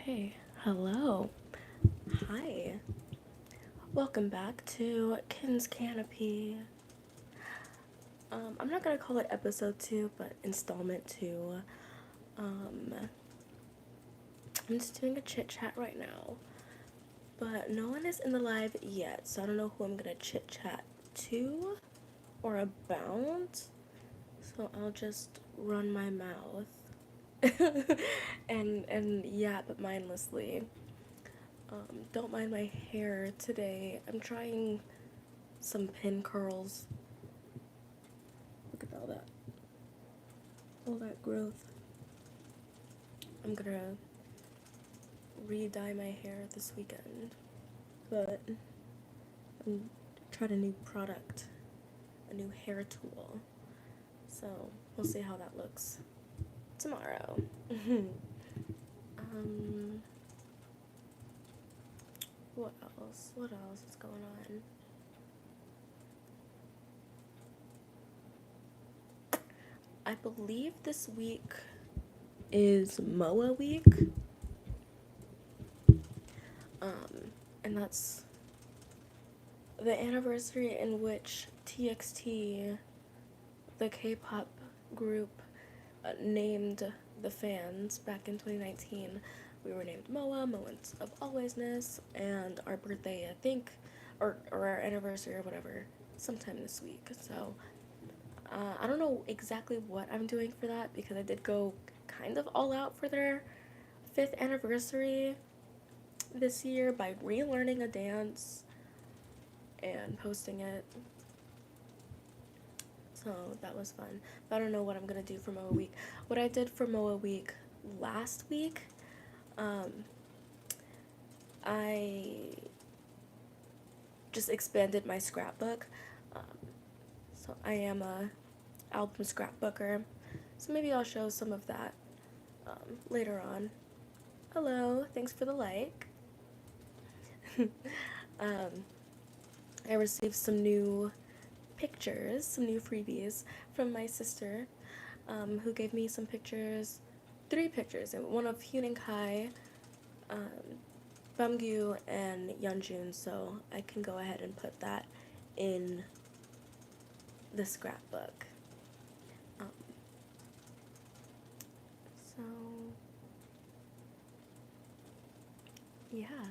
Okay, hello. Hi. Welcome back to Kenn's Canopy. I'm not gonna call it episode 2, but installment 2. I'm just doing a chit chat right now. But no one is in the live yet, so I don't know who I'm gonna chit chat to or about. So I'll just run my mouth and yap mindlessly. Don't mind my hair today. I'm trying some pin curls. Look at all that growth. I'm gonna re-dye my hair this weekend, but I'm tried a new product, a new hair tool. So we'll see how that looks tomorrow. What else? What else is going on? I believe this week is MOA week. And that's the anniversary in which TXT, the K-pop group, named the fans back in 2019. We were named MOA, Moments of Alwaysness, and our birthday, I think, or our anniversary or whatever, sometime this week. So I don't know exactly what I'm doing for that because I did go kind of all out for their 5th anniversary this year by relearning a dance and posting it. So that was fun. But I don't know what I'm gonna do for MOA week. What I did for MOA week last week, I just expanded my scrapbook. So I am a album scrapbooker. So maybe I'll show some of that later on. Hello, thanks for the like. I received some new pictures, some new freebies from my sister, who gave me some pictures, 3 pictures, and one of Hyunin Kai, Bumgyu, and Yeonjun, so I can go ahead and put that in the scrapbook. So, yeah.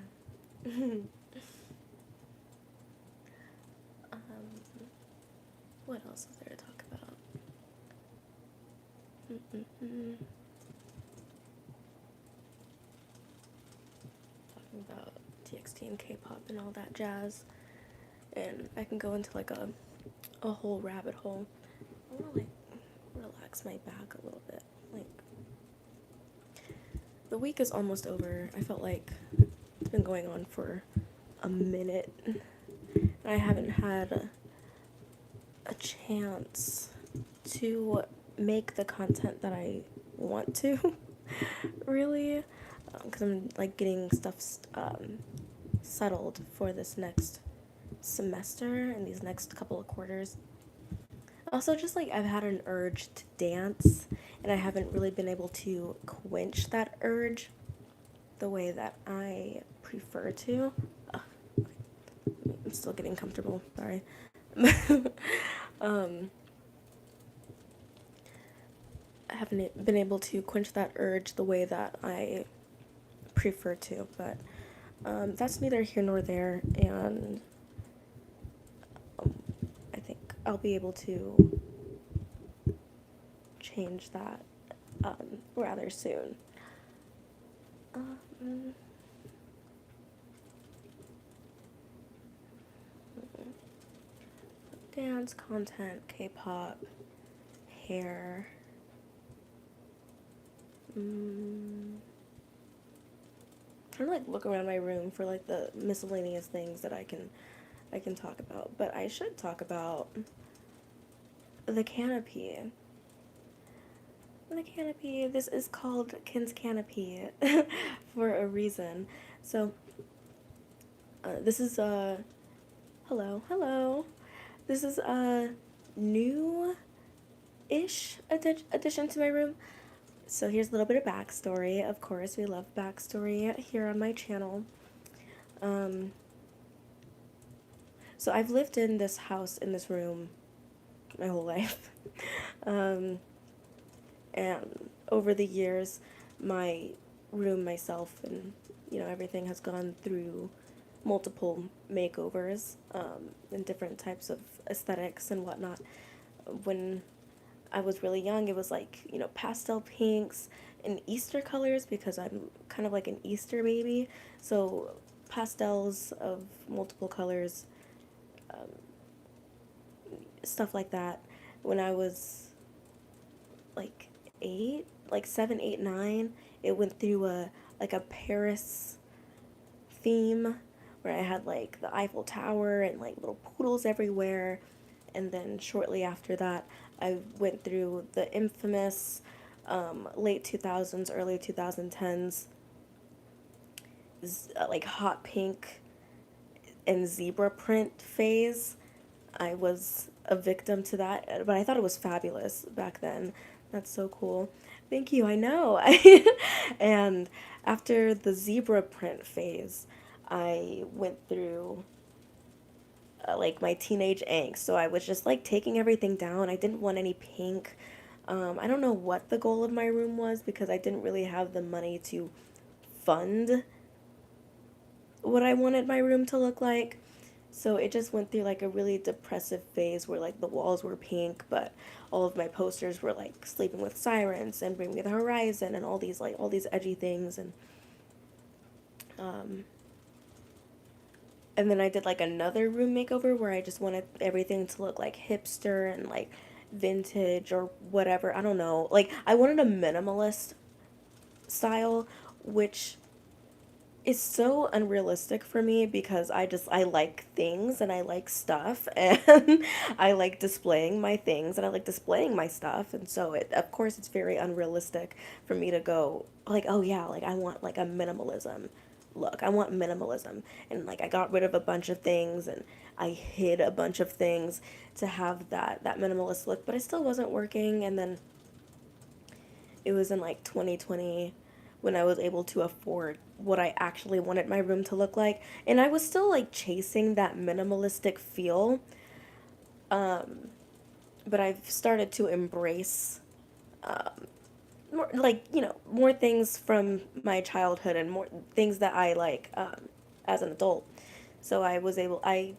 What else is there to talk about? Talking about TXT and K-pop and all that jazz, and I can go into like a whole rabbit hole. I want to like relax my back a little bit. Like, the week is almost over. I felt like it's been going on for a minute. I haven't had a chance to make the content that I want to, really, because I'm like getting stuff settled for this next semester and these next couple of quarters. Also, just like I've had an urge to dance, and I haven't really been able to quench that urge the way that I prefer to. I'm still getting comfortable, sorry. I haven't been able to quench that urge the way that I prefer to, but that's neither here nor there, and I think I'll be able to change that rather soon. Dance, content, K-pop, hair. I'm trying to like look around my room for like the miscellaneous things that I can talk about, but I should talk about the Canopy. The Canopy. This is called Kenn's Canopy for a reason. So this is hello. This is a new-ish addition to my room. So here's a little bit of backstory. Of course, we love backstory here on my channel. Um, so I've lived in this house, in this room, my whole life. um, and over the years, my room, myself, and everything has gone through multiple makeovers, and different types of aesthetics and whatnot. When I was really young, it was like, pastel pinks and Easter colors because I'm kind of like an Easter baby. So pastels of multiple colors, um, stuff like that. When I was like 8, like 7, 8, 9, it went through a Paris theme where I had like the Eiffel Tower and like little poodles everywhere. And then shortly after that, I went through the infamous late 2000s, early 2010s, like hot pink and zebra print phase. I was a victim to that, but I thought it was fabulous back then. That's so cool. Thank you. I know. And after the zebra print phase, I went through like my teenage angst. So I was just like taking everything down. I didn't want any pink. I don't know what the goal of my room was because I didn't really have the money to fund what I wanted my room to look like. So it just went through like a really depressive phase where like the walls were pink, but all of my posters were like Sleeping with Sirens and Bring Me the Horizon and all these edgy things. Um and then I did like another room makeover where I just wanted everything to look like hipster and like vintage or whatever. I don't know. Like I wanted a minimalist style, which is so unrealistic for me because I like things and I like stuff and I like displaying my things and I like displaying my stuff, and so it of course it's very unrealistic for me to go like, oh yeah, like I want like a minimalism look. I want minimalism, and like I got rid of a bunch of things and I hid a bunch of things to have that minimalist look, but it still wasn't working. And then it was in like 2020 when I was able to afford what I actually wanted my room to look like. And I was still like chasing that minimalistic feel. Um, but I've started to embrace more like, more things from my childhood and more things that I like as an adult. So I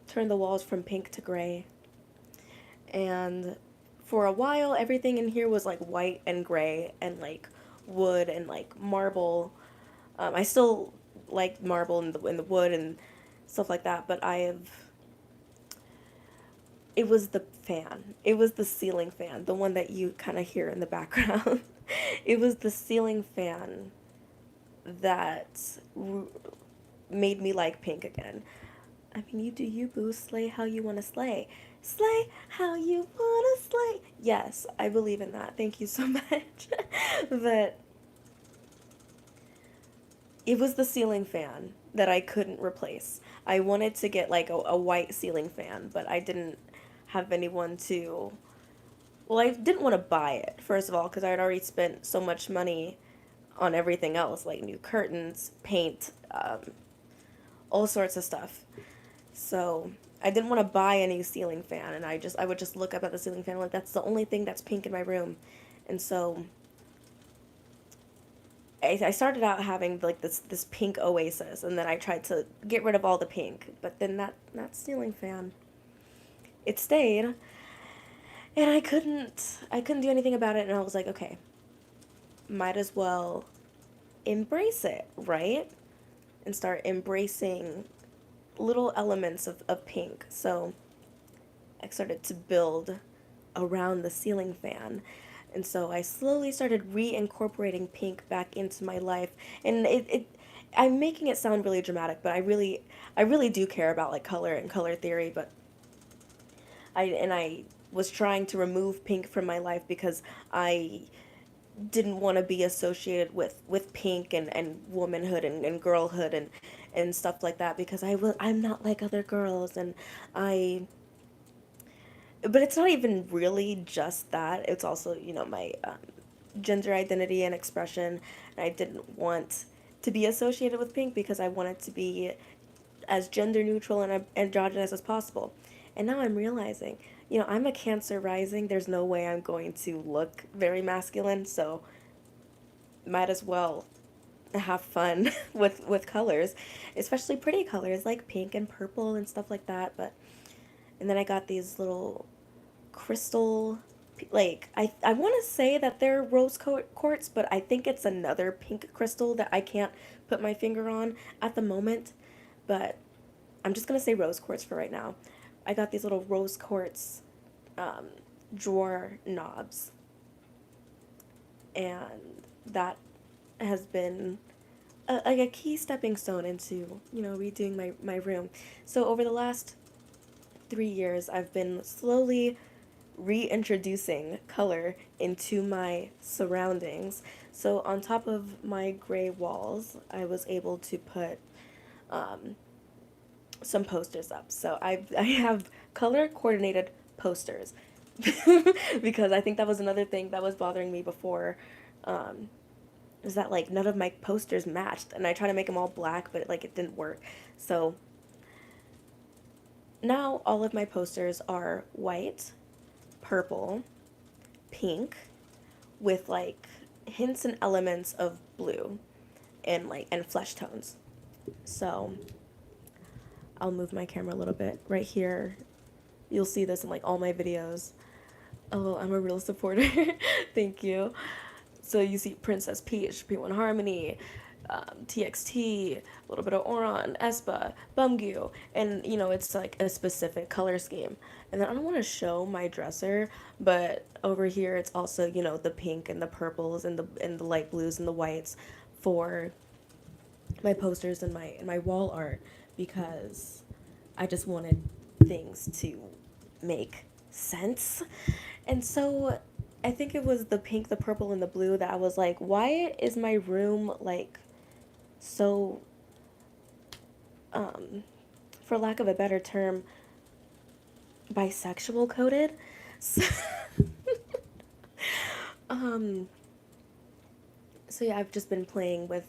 turned the walls from pink to gray. And for a while, everything in here was like white and gray and like wood and like marble. I still like marble and the wood and stuff like that, but I have. It was the fan. It was the ceiling fan, the one that you kind of hear in the background. It was the ceiling fan that made me like pink again. I mean, you do you, boo. Slay how you want to slay. Slay how you want to slay. Yes, I believe in that. Thank you so much. But it was the ceiling fan that I couldn't replace. I wanted to get like a white ceiling fan, but I didn't have anyone to. Well, I didn't want to buy it, first of all, because I had already spent so much money on everything else, like new curtains, paint, all sorts of stuff. So I didn't want to buy a new ceiling fan, and I would just look up at the ceiling fan like that's the only thing that's pink in my room, and so I started out having like this pink oasis, and then I tried to get rid of all the pink, but then that ceiling fan, it stayed, and I couldn't do anything about it, and I was like, okay, might as well embrace it, right? And start embracing little elements of pink. So I started to build around the ceiling fan. And so I slowly started reincorporating pink back into my life. And I'm making it sound really dramatic, but I really do care about like color and color theory, but I was trying to remove pink from my life because I didn't want to be associated with pink and womanhood and girlhood and stuff like that because I'm not like other girls, and I but it's not even really just that. It's also, my gender identity and expression, and I didn't want to be associated with pink because I wanted to be as gender neutral and androgynous as possible. And now I'm realizing, I'm a Cancer rising. There's no way I'm going to look very masculine, so might as well have fun with colors, especially pretty colors like pink and purple and stuff like that. But and then I got these little crystal, like I want to say that they're rose quartz, but I think it's another pink crystal that I can't put my finger on at the moment. But I'm just gonna say rose quartz for right now. I got these little rose quartz um, drawer knobs, and that has been like a key stepping stone into redoing my room. So over the last 3 years, I've been slowly reintroducing color into my surroundings. So on top of my gray walls, I was able to put um, some posters up. So I have color coordinated posters because I think that was another thing that was bothering me before. Um, is that like none of my posters matched, and I tried to make them all black, but like it didn't work. So now all of my posters are white, purple, pink, with like hints and elements of blue and flesh tones. So I'll move my camera a little bit. Right here, you'll see this in like all my videos. Oh, I'm a real supporter. Thank you. So you see Princess Peach, P1 Harmony, TXT, a little bit of Oron, Espa, Bumgu, and it's like a specific color scheme. And then I don't want to show my dresser, but over here it's also the pink and the purples and the light blues and the whites for my posters and my wall art because I just wanted things to make sense. And so I think it was the pink, the purple, and the blue that I was like, why is my room like so, um, for lack of a better term, bisexual coded? So, um, so yeah, I've just been playing with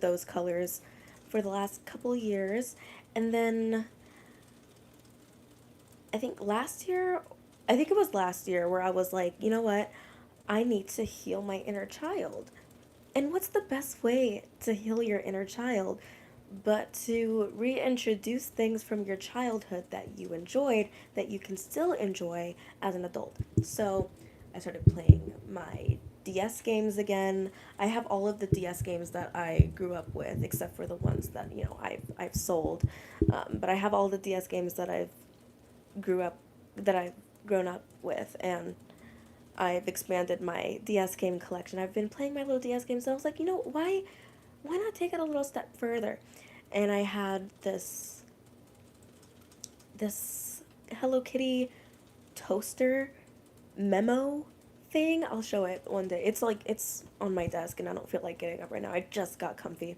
those colors for the last couple years, and then I think last year, I think it was last year where I was like, you know what? I need to heal my inner child. And what's the best way to heal your inner child but to reintroduce things from your childhood that you enjoyed that you can still enjoy as an adult? So I started playing my DS games again. I have all of the DS games that I grew up with, except for the ones that I've sold. But I have all the DS games grew up that I've grown up with, and I've expanded my DS game collection. I've been playing my little DS games, and I was like, why not take it a little step further? And I had this Hello Kitty toaster memo thing. I'll show it one day. It's on my desk, and I don't feel like getting up right now. I just got comfy,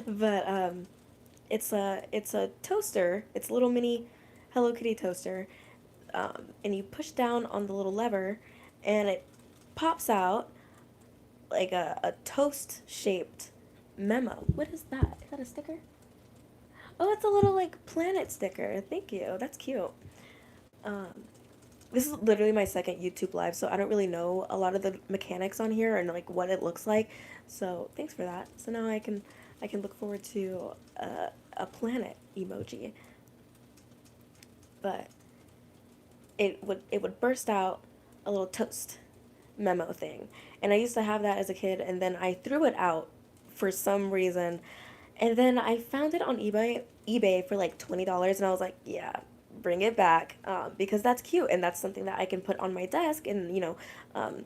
but it's a toaster. It's a little mini Hello Kitty toaster, and you push down on the little lever, and it pops out like a toast shaped memo. What is that? Is that a sticker? Oh, it's a little like planet sticker. Thank you. That's cute. Um, this is literally my second YouTube live, so I don't really know a lot of the mechanics on here and like what it looks like. So thanks for that. So now I can look forward to a planet emoji. But it would burst out a little toast memo thing. And I used to have that as a kid, and then I threw it out for some reason. And then I found it on eBay for like $20, and I was like, yeah, bring it back, because that's cute, and that's something that I can put on my desk and um,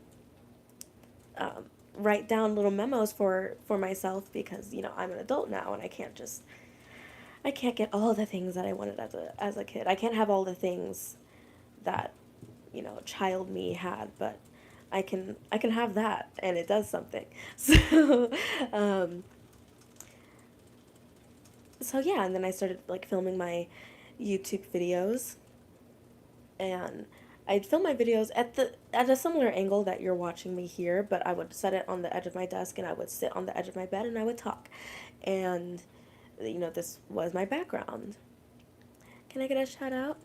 um, write down little memos for myself because I'm an adult now, and I can't get all the things that I wanted as a kid. I can't have all the things that child me had, but I can have that, and it does something. So um so yeah, and then I started like filming my YouTube videos, and I'd film my videos at a similar angle that you're watching me here, but I would set it on the edge of my desk and I would sit on the edge of my bed and I would talk. And this was my background. Can I get a shout out?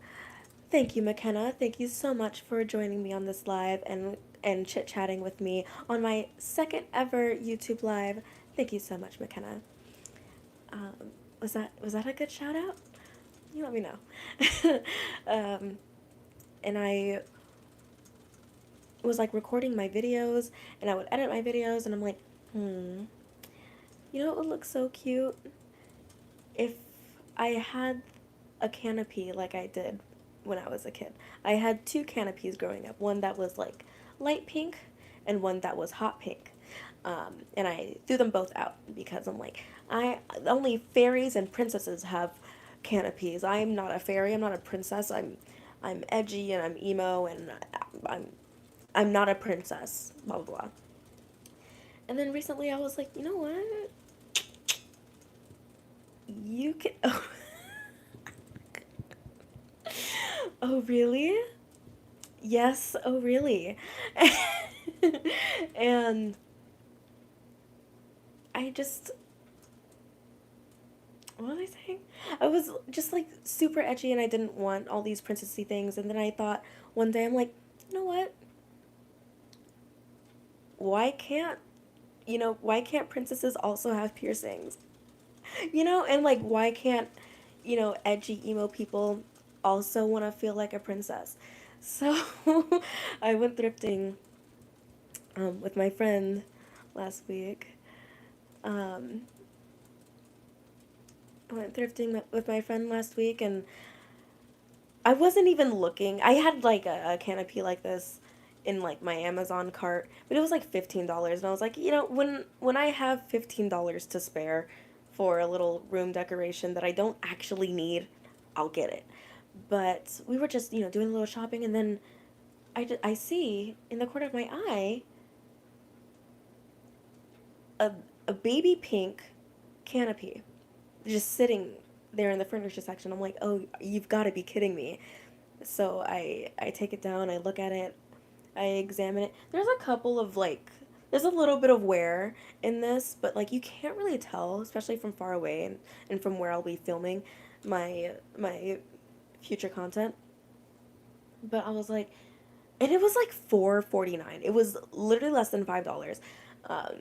Thank you, McKenna. Thank you so much for joining me on this live and chit-chatting with me on my second ever YouTube live. Thank you so much, McKenna. Um, was that a good shout out? You let me know. And I was like recording my videos and I would edit my videos and I'm like, it would look so cute if I had a canopy like I did when I was a kid. I had two canopies growing up, one that was like light pink and one that was hot pink. And I threw them both out because I'm like, only fairies and princesses have canopies. I'm not a fairy. I'm not a princess. I'm edgy and I'm emo and I'm not a princess. Blah blah blah. And then recently I was like, you know what? You can. Oh, oh really? Yes. Oh really? And I just, what was I saying? I was just like super edgy and I didn't want all these princessy things. And then I thought one day, I'm like, you know what? Why can't, why can't princesses also have piercings? And like, why can't, edgy emo people also want to feel like a princess? So I went thrifting with my friend last week. Um, I went thrifting with my friend last week and I wasn't even looking. I had like a canopy like this in like my Amazon cart, but it was like $15 and I was like, when I have $15 to spare for a little room decoration that I don't actually need, I'll get it. But we were just, doing a little shopping and then I see in the corner of my eye a a baby pink canopy just sitting there in the furniture section. I'm like, "Oh, you've got to be kidding me." So I take it down, I look at it, I examine it. There's a couple of like there's a little bit of wear in this, but like you can't really tell, especially from far away and from where I'll be filming my future content. But I was like, and it was like $4.49. It was literally less than $5. Um,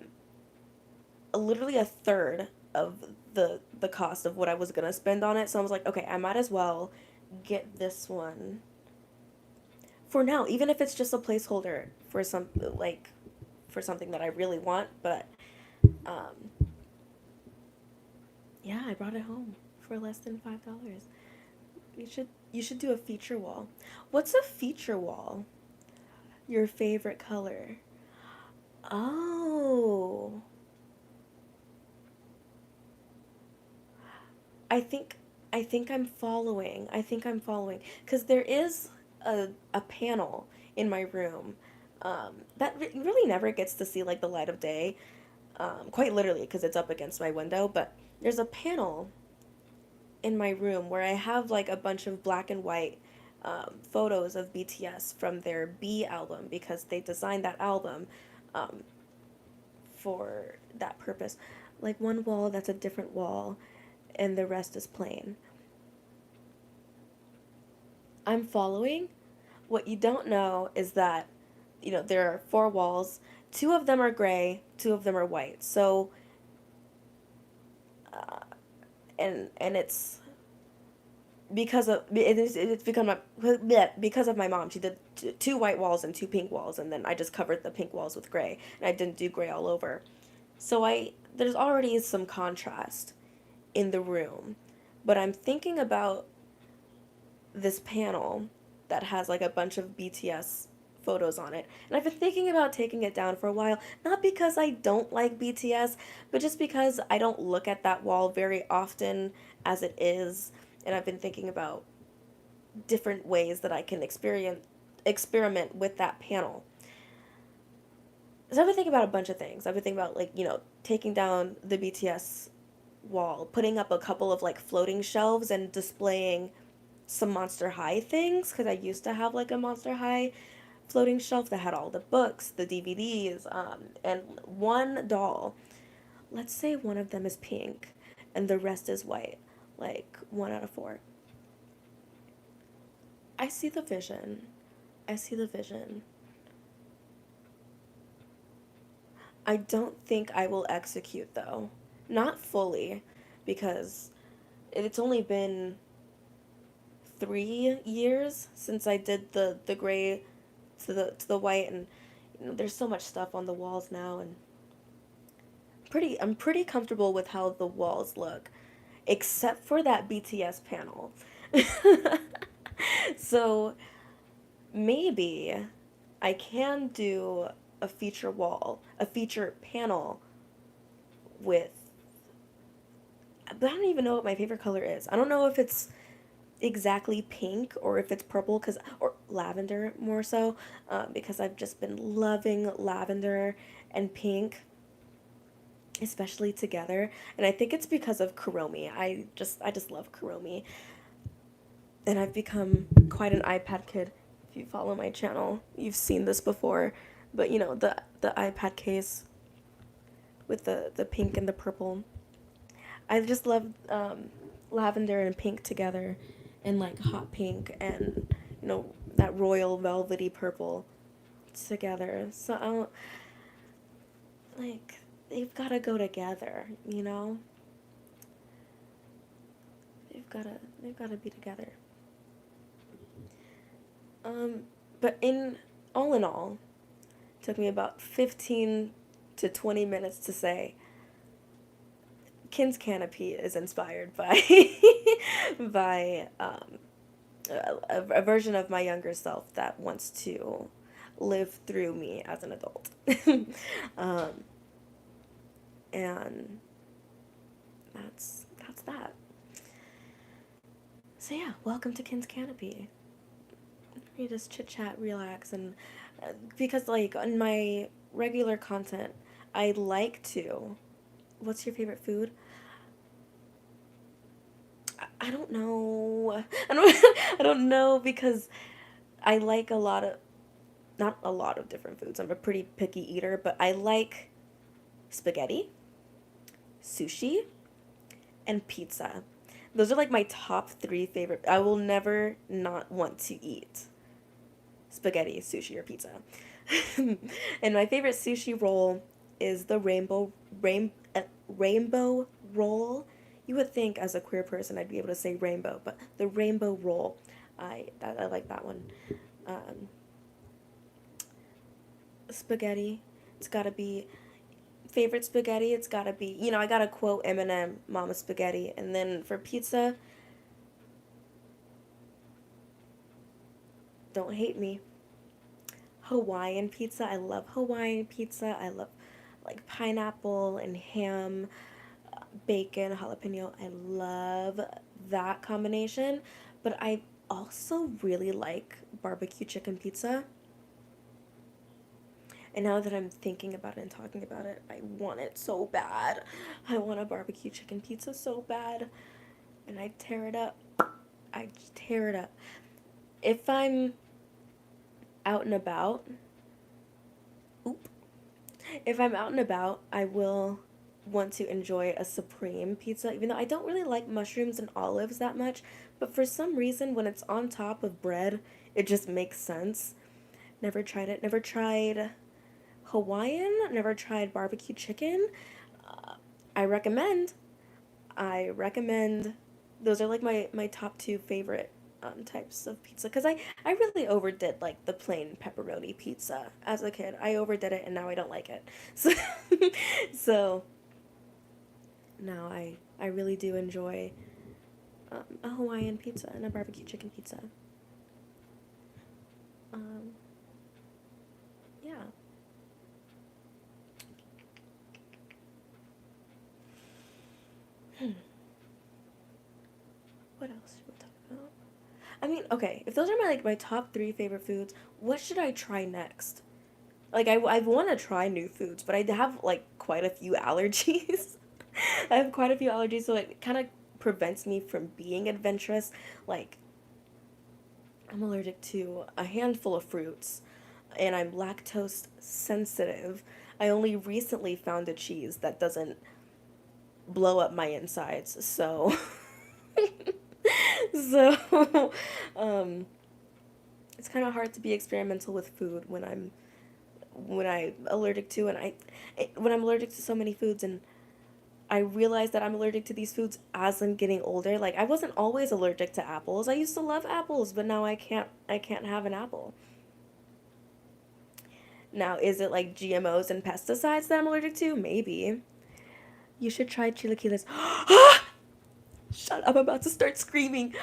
literally a third of the cost of what I was gonna spend on it. So I was like, okay, I might as well get this one for now, even if it's just a placeholder for for something that I really want. But um, yeah, I brought it home for less than $5. You should do a feature wall. What's a feature wall? Your favorite color? Oh, I think I think I'm following because there is a panel in my room that really never gets to see like the light of day, quite literally because it's up against my window. But there's a panel in my room where I have like a bunch of black and white photos of BTS from their B album because they designed that album um, for that purpose. Like one wall that's a different wall, and the rest is plain. I'm following. What you don't know is that, there are four walls. Two of them are gray, two of them are white. So, uh, and it's it's become a bleh, because of my mom. She did two white walls and two pink walls, and then I just covered the pink walls with gray, and I didn't do gray all over. So I there's already some contrast in the room, but I'm thinking about this panel that has like a bunch of BTS photos on it. And I've been thinking about taking it down for a while, not because I don't like BTS, but just because I don't look at that wall very often as it is. And I've been thinking about different ways that I can experiment with that panel. So I've been thinking about a bunch of things. I've been thinking about like, taking down the BTS wall, putting up a couple of like floating shelves and displaying some Monster High things because I used to have like a Monster High floating shelf that had all the books, the DVDs, and one doll. Let's say one of them is pink and the rest is white, like 1 out of 4. I see the vision. I see the vision. I don't think I will execute though. Not fully, because it's only been 3 years since I did the gray to the white, and there's so much stuff on the walls now, and I'm pretty comfortable with how the walls look, except for that BTS panel. So maybe I can do a feature wall, a feature panel with, but I don't even know what my favorite color is. I don't know if it's exactly pink or if it's purple, cause or lavender more so, because I've just been loving lavender and pink, especially together, and I think it's because of Kuromi. I just love Kuromi, and I've become quite an iPad kid. If you follow my channel, you've seen this before, but the iPad case with the pink and the purple. I just love lavender and pink together, and like hot pink and that royal velvety purple together. So I don't, like, they've got to go together, you know? They've got to be together. Um but in all, it took me about 15 to 20 minutes to say Kenn's Canopy is inspired by by a version of my younger self that wants to live through me as an adult. um, and that's that. So yeah, welcome to Kenn's Canopy. You just chit chat, relax, and because like on my regular content, I like to. What's your favorite food? I don't know. I don't. I don't know because I like a lot of, not a lot of different foods. I'm a pretty picky eater, but I like spaghetti, sushi, and pizza. Those are like my top 3 favorite. I will never not want to eat spaghetti, sushi, or pizza. And my favorite sushi roll is the rainbow roll. You would think as a queer person I'd be able to say rainbow, but the rainbow roll, I like that one. Um, Spaghetti, it's gotta be favorite spaghetti. It's gotta be, I gotta quote Eminem, "Mama Spaghetti," and then for pizza, don't hate me, Hawaiian pizza. I love Hawaiian pizza. I love like pineapple and ham, bacon, jalapeno. I love that combination. But I also really like barbecue chicken pizza. And now that I'm thinking about it and talking about it, I want it so bad. I want a barbecue chicken pizza so bad. And I tear it up. I just tear it up. If I'm out and about, oop, if I'm out and about, I will want to enjoy a supreme pizza, even though I don't really like mushrooms and olives that much. But for some reason, when it's on top of bread, it just makes sense. Never tried it. Never tried Hawaiian. Never tried barbecue chicken. Uh, I recommend. I recommend. Those are like my top 2 favorite types of pizza, because I really overdid like the plain pepperoni pizza as a kid. I overdid it and now I don't like it. So so now I really do enjoy a Hawaiian pizza and a barbecue chicken pizza. Um, yeah. Hmm. What else should we talk about? I mean, okay, if those are my top 3 favorite foods, what should I try next? Like I want to try new foods, but I have like quite a few allergies. I have quite a few allergies, so it kind of prevents me from being adventurous. Like I'm allergic to a handful of fruits, and I'm lactose sensitive. I only recently found a cheese that doesn't blow up my insides, so so um, it's kind of hard to be experimental with food when I'm allergic to and when I'm allergic to so many foods, and I realized that I'm allergic to these foods as I'm getting older. Like I wasn't always allergic to apples. I used to love apples, but now I can't have an apple. Now, is it like GMOs and pesticides that I'm allergic to? Maybe. You should try chilaquiles. Shut up, I'm about to start screaming.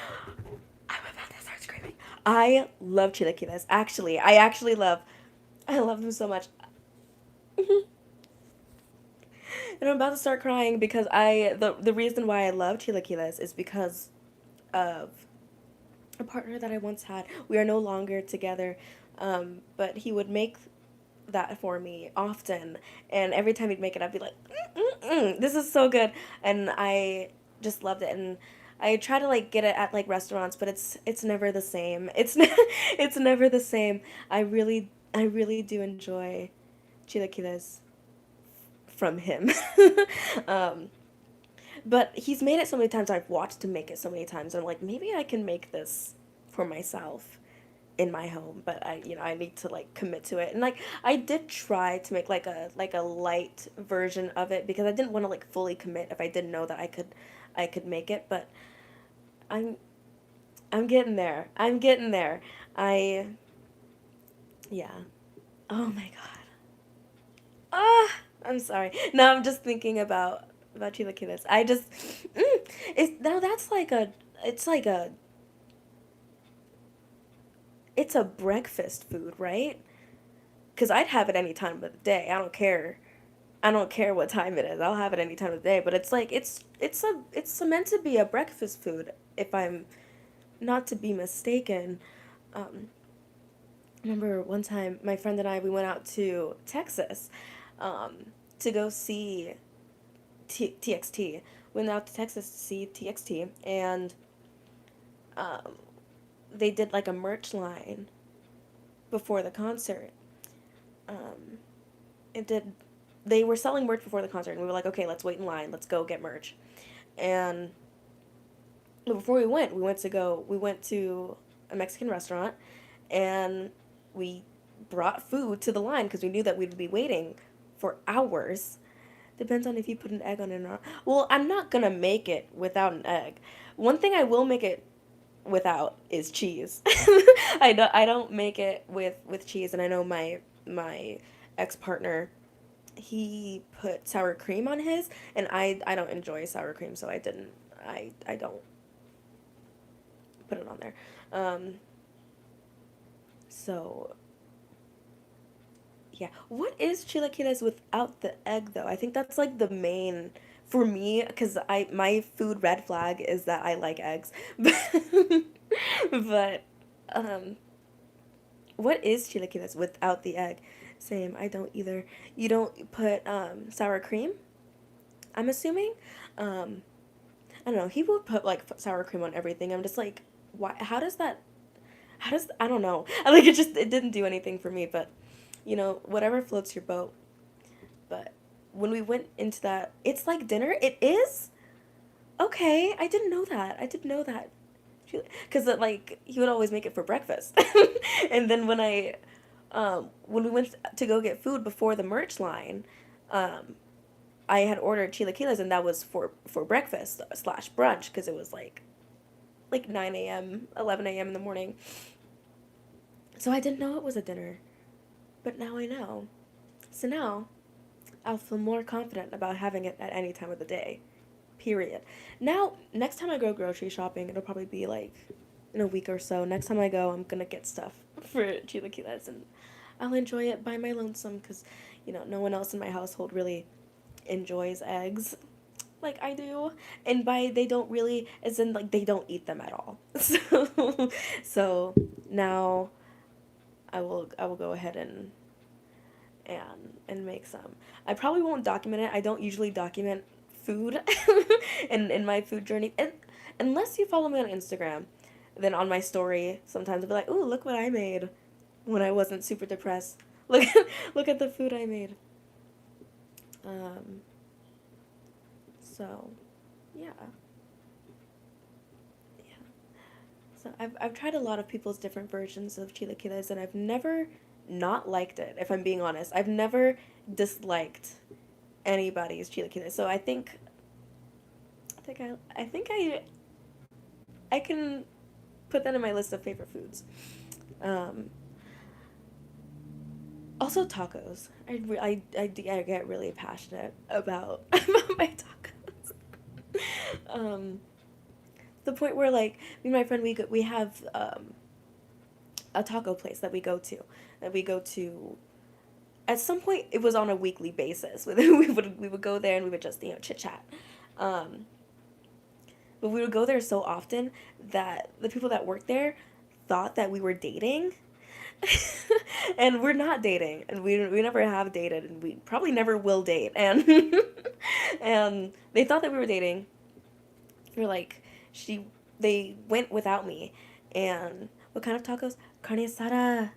I'm about to start screaming. I love chilaquiles. Actually, I love them so much. And I'm about to start crying because the reason why I love chilaquiles is because of a partner that I once had. We are no longer together, but he would make that for me often, and every time he'd make it, I'd be like, "This is so good," and I just loved it. And I try to like get it at like restaurants, but it's never the same. It's never the same. I really do enjoy chilaquiles from him. um, but he's made it so many times. I've watched him make it so many times. And I'm like, maybe I can make this for myself in my home, but I need to like commit to it. And like I did try to make like a light version of it because I didn't want to like fully commit if I didn't know that I could make it, but I'm I'm getting there. I'm getting there. I yeah. Oh my God. Ah, I'm sorry. Now I'm just thinking about chilaquiles. I just it's now that's like a it's like a it's a breakfast food, right? Because I'd have it any time of the day. I don't care. I don't care what time it is. I'll have it any time of the day. But it's like it's meant to be a breakfast food. If I'm not to be mistaken, um, I remember one time my friend and I we went out to Texas, um, to go see TXT. Went out to Texas to see TXT, and um, they did like a merch line before the concert. Um, it did. They were selling merch before the concert, and we were like, okay, let's wait in line. Let's go get merch. And before we went to a Mexican restaurant, and we brought food to the line because we knew that we'd be waiting for hours. Depends on if you put an egg on it or not. Well, I'm not gonna make it without an egg. One thing I will make it without is cheese. I don't make it with cheese, and I know my ex partner, he put sour cream on his, and I don't enjoy sour cream, so I don't put it on there. Um, so yeah, what is chilaquiles without the egg though? I think that's like the main for me because I my food red flag is that I like eggs, but um, what is chilaquiles without the egg? Same, I don't either. You don't put sour cream, I'm assuming. Um, I don't know. He would put like sour cream on everything. I'm just like, why? How does that? How does I don't know. I like it didn't do anything for me. But whatever floats your boat. But when we went into that, it's like dinner. It is okay. I didn't know that. I didn't know that. Because like he would always make it for breakfast, and then when we went to go get food before the merch line, um, I had ordered chilaquiles, and that was for breakfast slash brunch because it was like 9 a.m., 11 a.m. in the morning. So I didn't know it was a dinner, but now I know. So now I'll feel more confident about having it at any time of the day. Period. Now, next time I go grocery shopping, it'll probably be like in a week or so. Next time I go, I'm gonna get stuff for chilaquiles, and I'll enjoy it by my lonesome because, no one else in my household really enjoys eggs like I do. And by they don't really, as in like they don't eat them at all. So now I will go ahead and make some. I probably won't document it. I don't usually document food in my food journey. And unless you follow me on Instagram, then on my story, sometimes I'll be like, ooh, look what I made when I wasn't super depressed. Look, look at the food I made. Um, so, yeah. Yeah. So I've tried a lot of people's different versions of chilaquiles, and I've never not liked it, if I'm being honest. I've never disliked anybody's chilaquiles. So I can put that in my list of favorite foods. Um, Also tacos. I get really passionate about about my tacos. um, the point where like me and my friend we have a taco place that we go to. At some point, it was on a weekly basis. We would go there and we would just chit chat. Um, but we would go there so often that the people that worked there thought that we were dating. And we're not dating, and we never have dated, and we probably never will date, and and they thought that we were dating. We're like, she they went without me. And what kind of tacos? Carne asada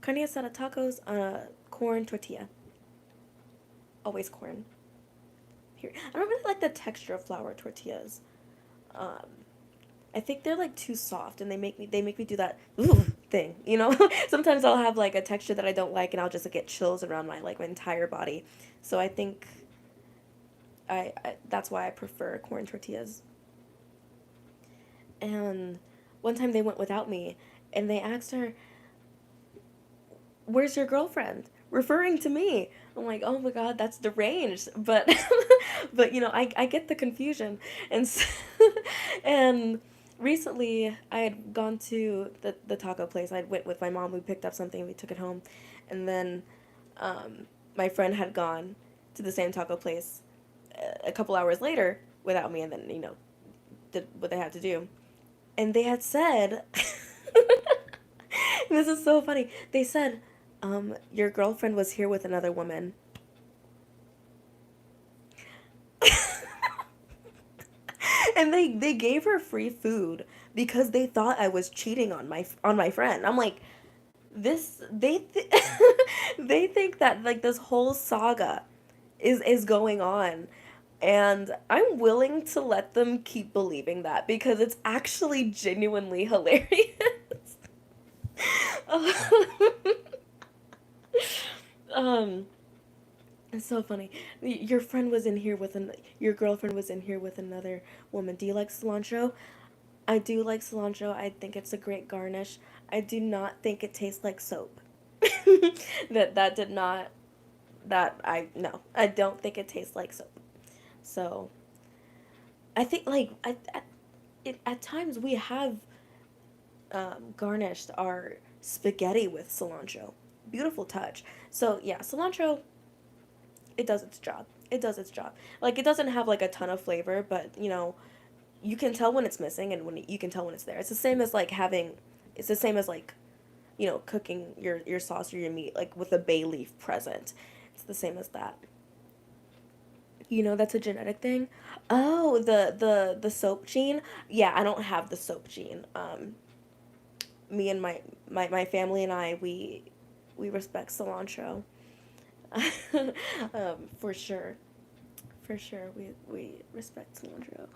tacos on a corn tortilla. Always corn. Here, I don't really like the texture of flour tortillas. um I think they're like too soft, and they make me do that thing. Sometimes I'll have like a texture that I don't like, and I'll just like, get chills around my entire body. So I think I that's why I prefer corn tortillas. And one time they went without me, and they asked her, "Where's your girlfriend?" Referring to me. I'm like, "Oh my god, that's deranged." But but I get the confusion. And and recently I had gone to the taco place. I went with my mom. We picked up something. We took it home, and then my friend had gone to the same taco place a couple hours later without me, and then did what they had to do. And they had said, this is so funny. They said, your girlfriend was here with another woman. And they gave her free food because they thought I was cheating on my friend. I'm like, this they think that like this whole saga is going on, and I'm willing to let them keep believing that because it's actually genuinely hilarious. um it's so funny. Your girlfriend was in here with another woman. Do you like cilantro? I do like cilantro. I think it's a great garnish. I do not think it tastes like soap. That did not that I no. I don't think it tastes like soap. So, I think like at times we have garnished our spaghetti with cilantro. Beautiful touch. So, yeah, cilantro, it does its job. It does its job. Like, it doesn't have like a ton of flavor, but you can tell when it's missing, and when you can tell when it's there. It's the same as like cooking your sauce or your meat like with a bay leaf present. It's the same as that. That's a genetic thing. Oh, the soap gene. Yeah, I don't have the soap gene. Me and my family and I, we respect cilantro. For sure. For sure, we respect cilantro.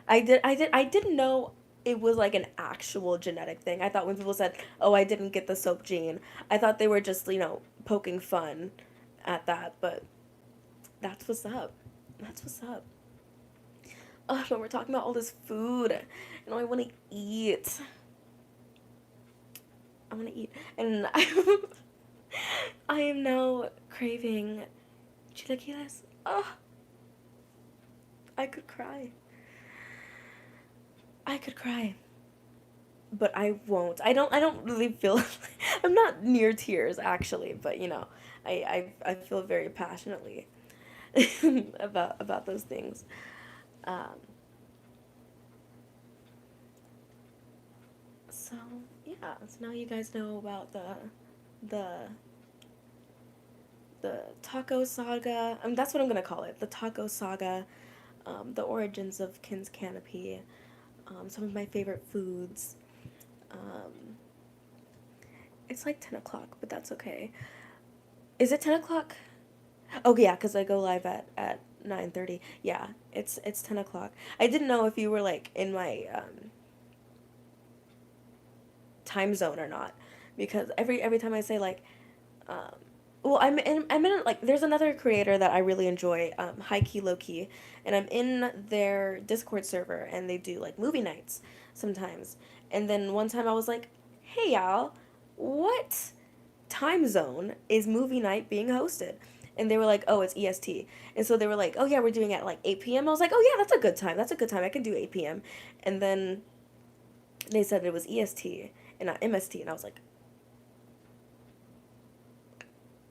I didn't know it was like an actual genetic thing. I thought when people said, "Oh, I didn't get the soap gene," I thought they were just poking fun at that. But that's what's up. That's what's up. Oh, but we're talking about all this food, and I want to eat. I want to eat, and I am now craving chilaquiles. Oh, I could cry. I could cry. But I won't. I don't really feel I'm not near tears actually, but I feel very passionately about those things. Um, so yeah, so now you guys know about the the taco saga. That's what I'm gonna call it. The taco saga. The origins of Kenn's Canopy. Some of my favorite foods. Um, it's like 10 o'clock, but that's okay. Is it 10 o'clock? Oh, yeah, because I go live at 9:30. Yeah, it's 10 o'clock. I didn't know if you were, like, in my, time zone or not. Because every time I say, like, um, well, I'm in, like, there's another creator that I really enjoy, High Key Low Key, and I'm in their Discord server, and they do, like, movie nights sometimes. And then one time I was like, hey, y'all, what time zone is movie night being hosted? And they were like, oh, it's EST. And so they were like, oh, yeah, we're doing it at like 8 p.m. I was like, oh, yeah, that's a good time. That's a good time. I can do 8 p.m. And then they said it was EST and not MST. And I was like,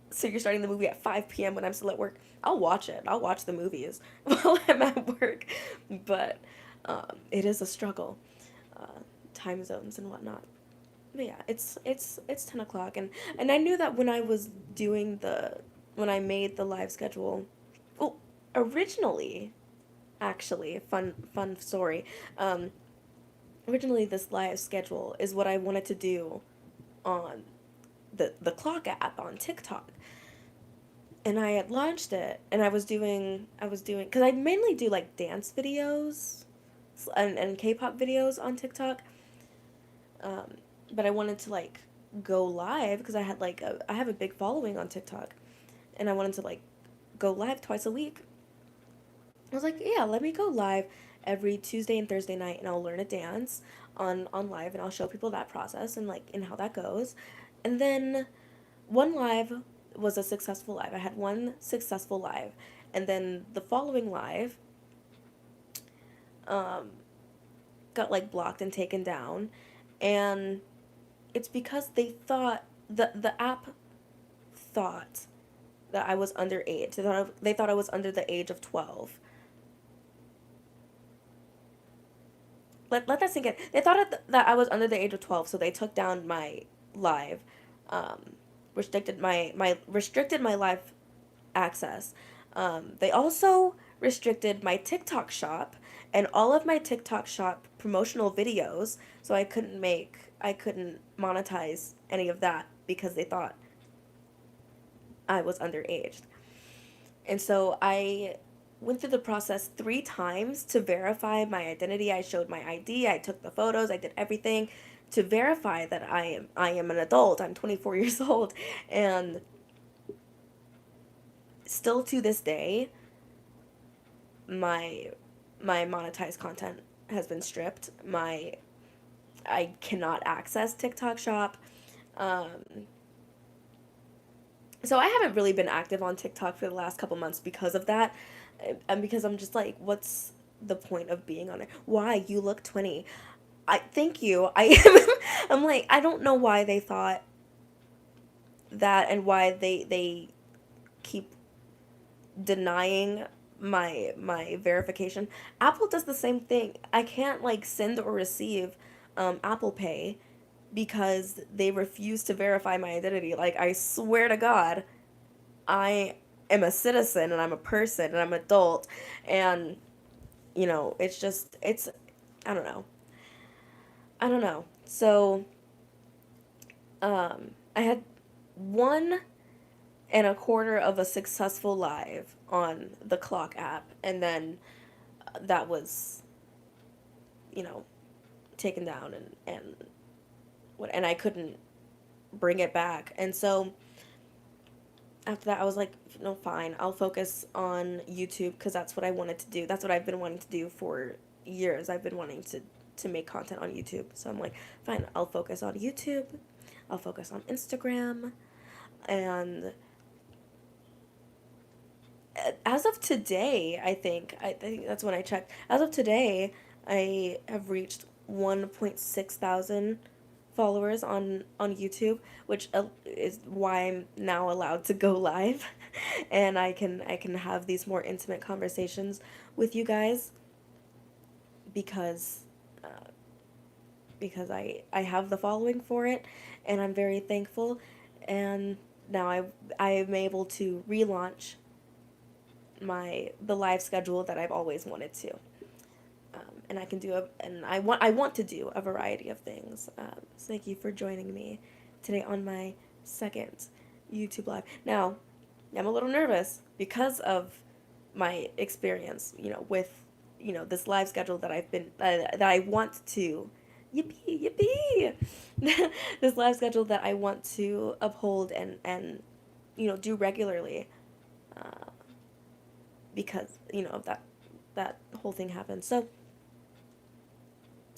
so you're starting the movie at 5 p.m. when I'm still at work? I'll watch it. I'll watch the movies while I'm at work. But it is a struggle, uh, time zones and whatnot. But yeah, it's 10 o'clock, and I knew that when I was doing the when I made the live schedule. Well, originally, actually, fun story. Um, Originally, this live schedule is what I wanted to do on the clock app on TikTok, and I had launched it, and I was doing because I mainly do like dance videos, and K-pop videos on TikTok. Um, but I wanted to like go live because I have a big following on TikTok, and I wanted to like go live twice a week. I was like, yeah, let me go live every Tuesday and Thursday night, and I'll learn a dance on live, and I'll show people that process and like and how that goes. And then one live was a successful live. I had one successful live, and then the following live um, got like blocked and taken down, and it's because they thought the app thought that I was underage. They thought I was under the age of 12. Let that sink in. They thought that I was under the age of 12, so they took down my live, um, restricted my live access. They also restricted my TikTok shop and all of my TikTok shop promotional videos, so I couldn't monetize any of that because they thought I was underage. And so I went through the process 3 times to verify my identity. I showed my ID, I took the photos, I did everything to verify that I am an adult. I'm 24 years old, and still to this day my my monetized content has been stripped. My I cannot access TikTok shop. Um so I haven't really been active on TikTok for the last couple months because of that. And because I'm just like, what's the point of being on it? Why? You look 20. I thank you. I am I'm like, I don't know why they thought that and why they keep denying my verification. Apple does the same thing. I can't like send or receive Apple Pay because they refuse to verify my identity. Like I swear to God, I am a citizen and I'm a person and I'm an adult, and it's just it's I don't know. I don't know. So I had 1.25 of a successful live on the clock app, and then that was you know taken down, and I couldn't bring it back. And so after that I was like, no, fine, I'll focus on YouTube because that's what I wanted to do. That's what I've been wanting to do for years. I've been wanting to make content on YouTube. So I'm like, fine, I'll focus on YouTube. I'll focus on Instagram. And as of today, I think that's when I checked. As of today, I have reached 1.6 thousand followers on YouTube, which is why I'm now allowed to go live, and I can have these more intimate conversations with you guys because uh, because I have the following for it, and I'm very thankful. And now I am able to relaunch the live schedule that I've always wanted to. and I want to do a variety of things. So thank you for joining me today on my second YouTube live. Now, I'm a little nervous because of my experience, with this live schedule that that I want to, yippee yippee, this live schedule that I want to uphold and do regularly, uh, because of that whole thing happened. So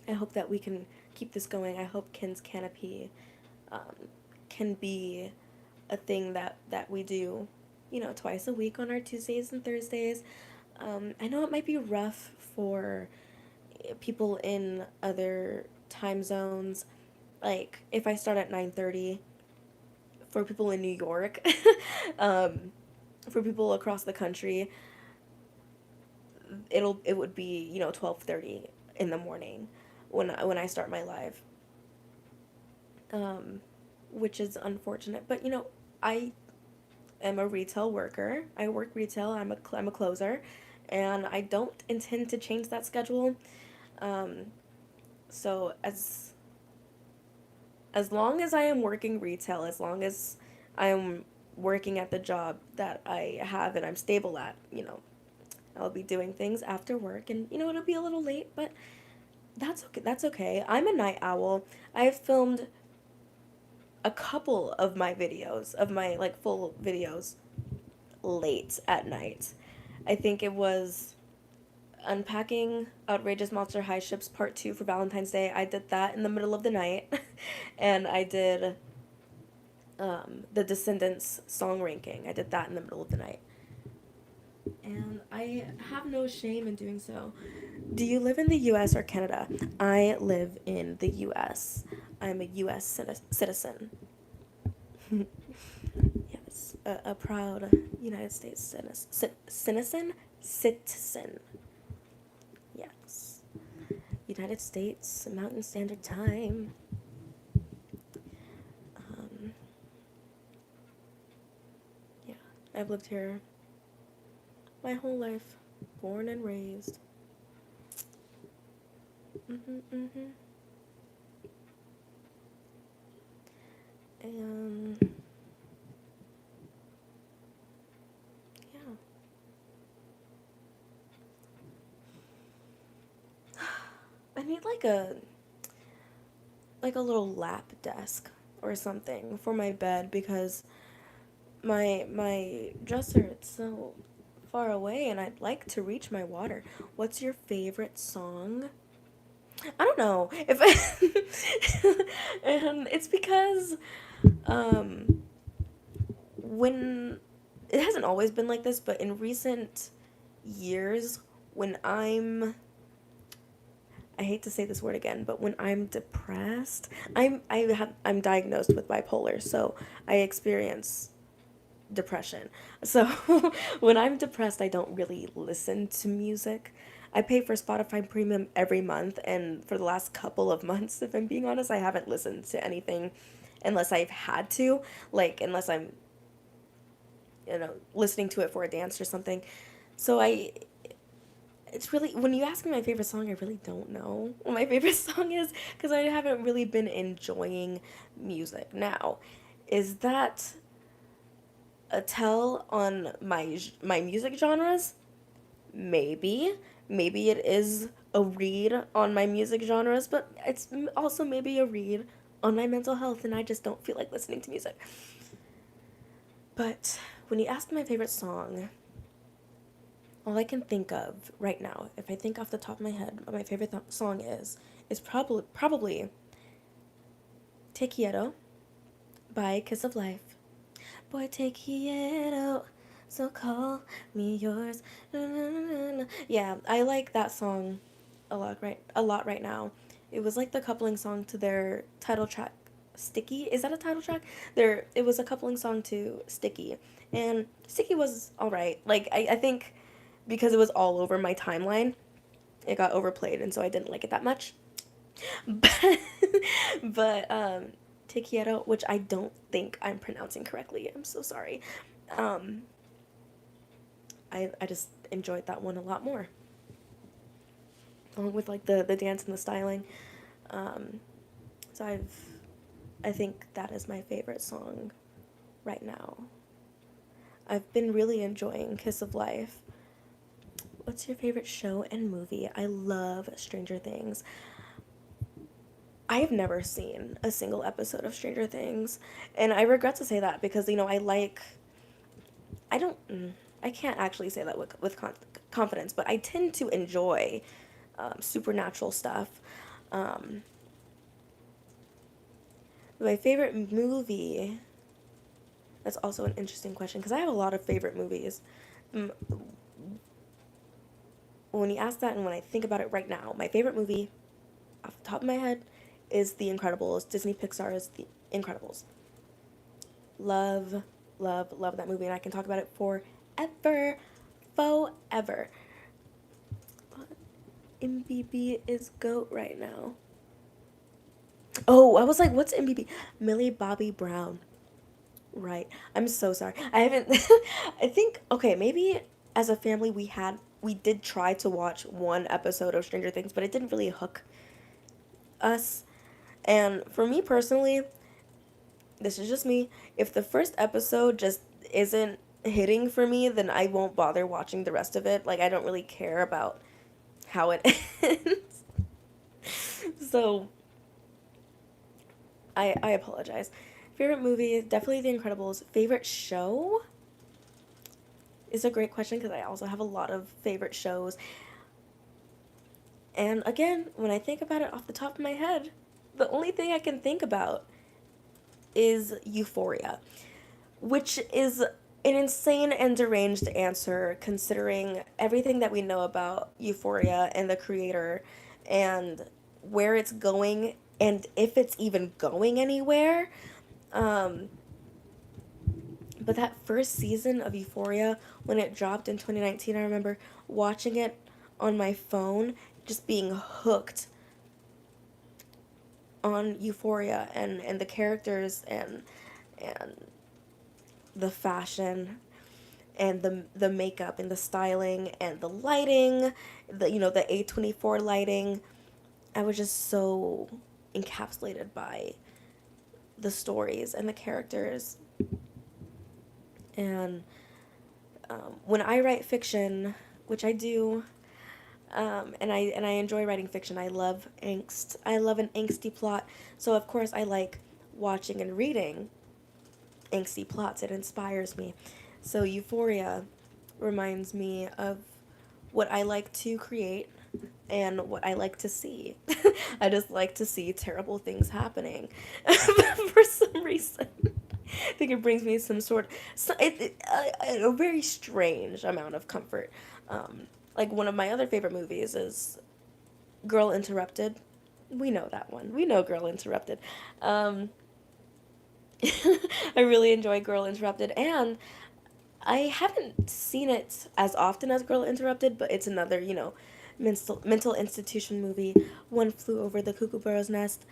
I hope that we can keep this going. I hope Kenn's Canopy um, can be a thing that we do, twice a week on our Tuesdays and Thursdays. I know it might be rough for people in other time zones. Like if I start at 9:30, for people in New York, um, for people across the country, it would be 12:30 in the morning when I start my live, um, which is unfortunate. But I am a retail worker. I work retail. I'm a closer, and I don't intend to change that schedule. Um, so as long as I am working retail, as long as I am working at the job that I have and I'm stable at, I'll be doing things after work, and it'll be a little late, but that's okay. That's okay. I'm a night owl. I've filmed a couple of my videos, of my like full videos, late at night. I think it was unpacking Outrageous Monster High Ships Part 2 for Valentine's Day. I did that in the middle of the night. And I did the Descendants song ranking. I did that in the middle of the night. And I have no shame in doing so. Do you live in the US or Canada? I live in the US. I'm a US citizen. Yes, a proud United States citizen? Citizen. Yes. United States, Mountain Standard Time. Yeah, I've lived here my whole life, born and raised. Mhm. And yeah, I need like a little lap desk or something for my bed, because my dresser, it's so far away and I'd like to reach my water. What's your favorite song? I don't know if and it's because um when it hasn't always been like this, but in recent years, when I hate to say this word again, but when I'm depressed, I'm diagnosed with bipolar, so I experience depression. So when I'm depressed, I don't really listen to music. I pay for Spotify Premium every month, and for the last couple of months, if I'm being honest, I haven't listened to anything unless I've had to, like unless I'm, listening to it for a dance or something. So it's really, when you ask me my favorite song, I really don't know what my favorite song is, because I haven't really been enjoying music. Now, is that a tell on my music genres? Maybe. Maybe it is a read on my music genres, but it's also maybe a read on my mental health, and I just don't feel like listening to music. But when you ask my favorite song, all I can think of right now, if I think off the top of my head what my favorite song is probably Te Quiero by Kiss of Life. Boy, te quiero, so call me yours. Na, na, na, na. Yeah, I like that song a lot right now. It was like the coupling song to their title track, Sticky. Is that a title track? It was a coupling song to Sticky, and Sticky was alright. Like I think because it was all over my timeline, it got overplayed, and so I didn't like it that much. But, but Te Quiero, which I don't think I'm pronouncing correctly. I'm so sorry. Um, I just enjoyed that one a lot more. song with like the dance and the styling. Um, so I think that is my favorite song right now. I've been really enjoying Kiss of Life. What's your favorite show and movie? I love Stranger Things. I have never seen a single episode of Stranger Things, and I regret to say that because I don't I can't actually say that with confidence, but I tend to enjoy supernatural stuff. Um, my favorite movie. That's also an interesting question because I have a lot of favorite movies. Mm, When you ask that and when I think about it right now, my favorite movie off the top of my head is The Incredibles. Disney Pixar's The Incredibles. Love, love, love that movie, and I can talk about it forever. Forever. MBB is GOAT right now. Oh, I was like, what's MBB? Millie Bobby Brown. Right. I'm so sorry. I haven't. I think, okay, maybe as a family we did try to watch one episode of Stranger Things, but it didn't really hook us. And for me personally, this is just me. If the first episode just isn't hitting for me, then I won't bother watching the rest of it. Like, I don't really care about how it ends. So, I apologize. Favorite movie, definitely The Incredibles. Favorite show is a great question because I also have a lot of favorite shows. And again, when I think about it off the top of my head, the only thing I can think about is Euphoria, which is an insane and deranged answer considering everything that we know about Euphoria and the creator and where it's going and if it's even going anywhere. Um, but that first season of Euphoria, when it dropped in 2019, I remember watching it on my phone, just being hooked on Euphoria and the characters and the fashion and the makeup and the styling and the lighting, the A24 lighting. I was just so encapsulated by the stories and the characters. And when I write fiction, which I do, and I enjoy writing fiction. I love angst. I love an angsty plot. So of course I like watching and reading angsty plots. It inspires me. So Euphoria reminds me of what I like to create and what I like to see. I just like to see terrible things happening for some reason. I think it brings me some sort a very strange amount of comfort. Like one of my other favorite movies is Girl Interrupted. We know that one. We know Girl Interrupted. Um, I really enjoy Girl Interrupted, and I haven't seen it as often as Girl Interrupted, but it's another, mental institution movie. One Flew Over the Cuckoo Barrow's Nest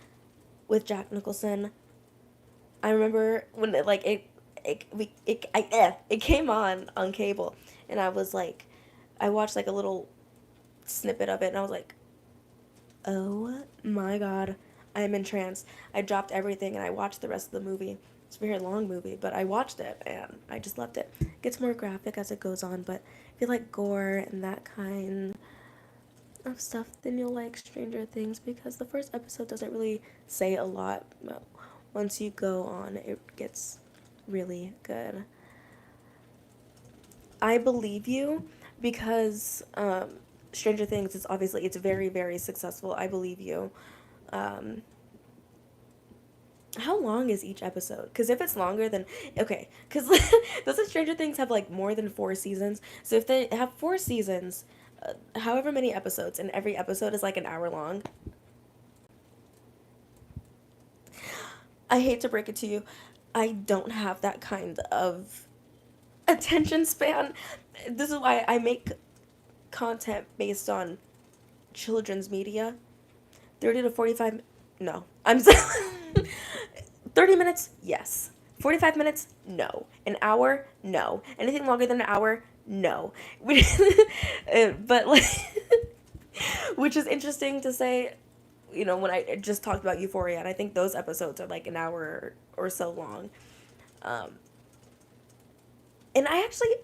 with Jack Nicholson. I remember when it came on cable, and I was like, I watched like a little snippet of it, and I was like, oh my god, I am entranced. I dropped everything and I watched the rest of the movie. It's a very long movie, but I watched it and I just loved it. It gets more graphic as it goes on, but if you like gore and that kind of stuff, then you'll like Stranger Things because the first episode doesn't really say a lot. But once you go on, it gets really good. I believe you because Stranger Things is obviously it's very very successful. I believe you. Um, how long is each episode? Because if it's longer, then okay. Because doesn't Stranger Things have like more than 4 seasons? So if they have 4 seasons, however many episodes, and every episode is like an hour long. I hate to break it to you, I don't have that kind of attention span. This is why I make content based on children's media. 30 to 45, no. I'm 30 minutes, yes. 45 minutes, no. An hour, no. Anything longer than an hour, no. But like Which is interesting to say, when I just talked about Euphoria, and I think those episodes are like an hour or so long. Um, and I actually,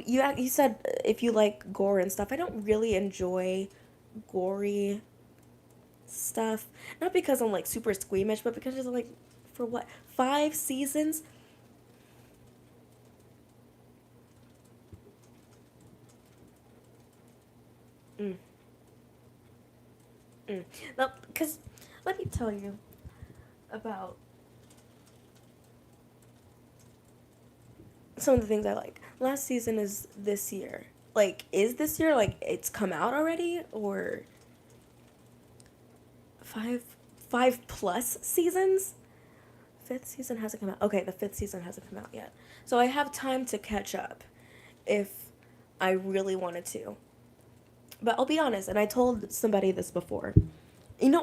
you said if you like gore and stuff, I don't really enjoy gory stuff. Not because I'm like super squeamish, but because it's like, for what, 5 seasons? Mm, mm. No, because let me tell you about some of the things I like. Last season is this year. Like, is this year, like, it's come out already? Or five, 5+ seasons? Fifth season hasn't come out. Okay, the fifth season hasn't come out yet. So I have time to catch up if I really wanted to. But I'll be honest, and I told somebody this before. And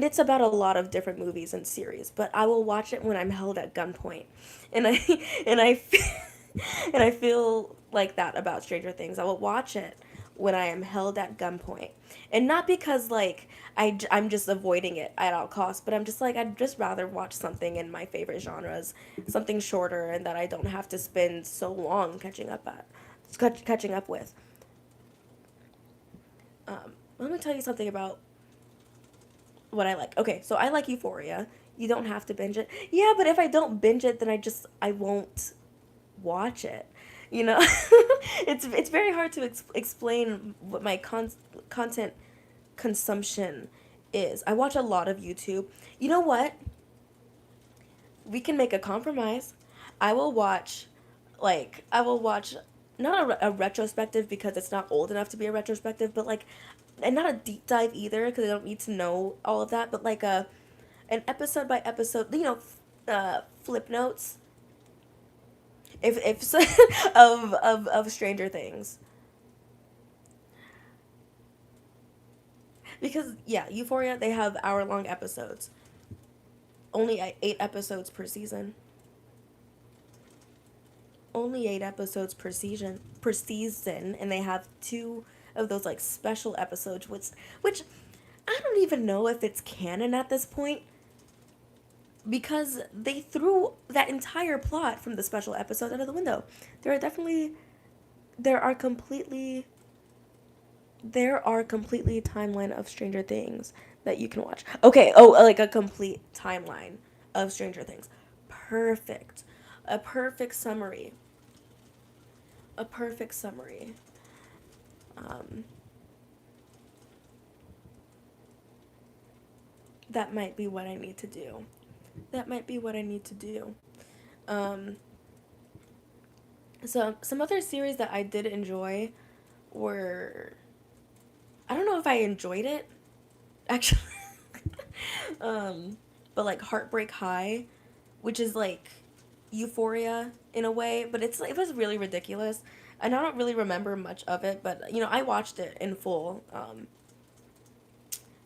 it's about a lot of different movies and series, but I will watch it when I'm held at gunpoint. And I and I and I feel like that about Stranger Things. I will watch it when I am held at gunpoint. And not because like I'm just avoiding it at all costs, but I'm just like I'd just rather watch something in my favorite genres, something shorter and that I don't have to spend so long catching up with. Let me tell you something about what I like. Okay, so I like Euphoria. You don't have to binge it. Yeah, but if I don't binge it, then I won't watch it. You know, it's very hard to explain what my content consumption is. I watch a lot of YouTube. You know what? We can make a compromise. I will watch, I will watch not a retrospective because it's not old enough to be a retrospective, but like, and not a deep dive either because I don't need to know all of that, but like an episode by episode, flip notes, if so, of Stranger Things, because yeah, Euphoria, they have hour-long episodes, only 8 episodes per season, only 8 episodes per season, and they have two of those like special episodes, which I don't even know if it's canon at this point because they threw that entire plot from the special episode out of the window. There are definitely there are completely there are completely timeline of Stranger Things that you can watch. Okay, oh, like a complete timeline of Stranger Things. Perfect. A perfect summary. A perfect summary. Um, that might be what I need to do. That might be what I need to do. Um, so some other series that I did enjoy were, I don't know if I enjoyed it actually. um, but like Heartbreak High, which is like Euphoria in a way, but it was really ridiculous, and I don't really remember much of it. But I watched it in full,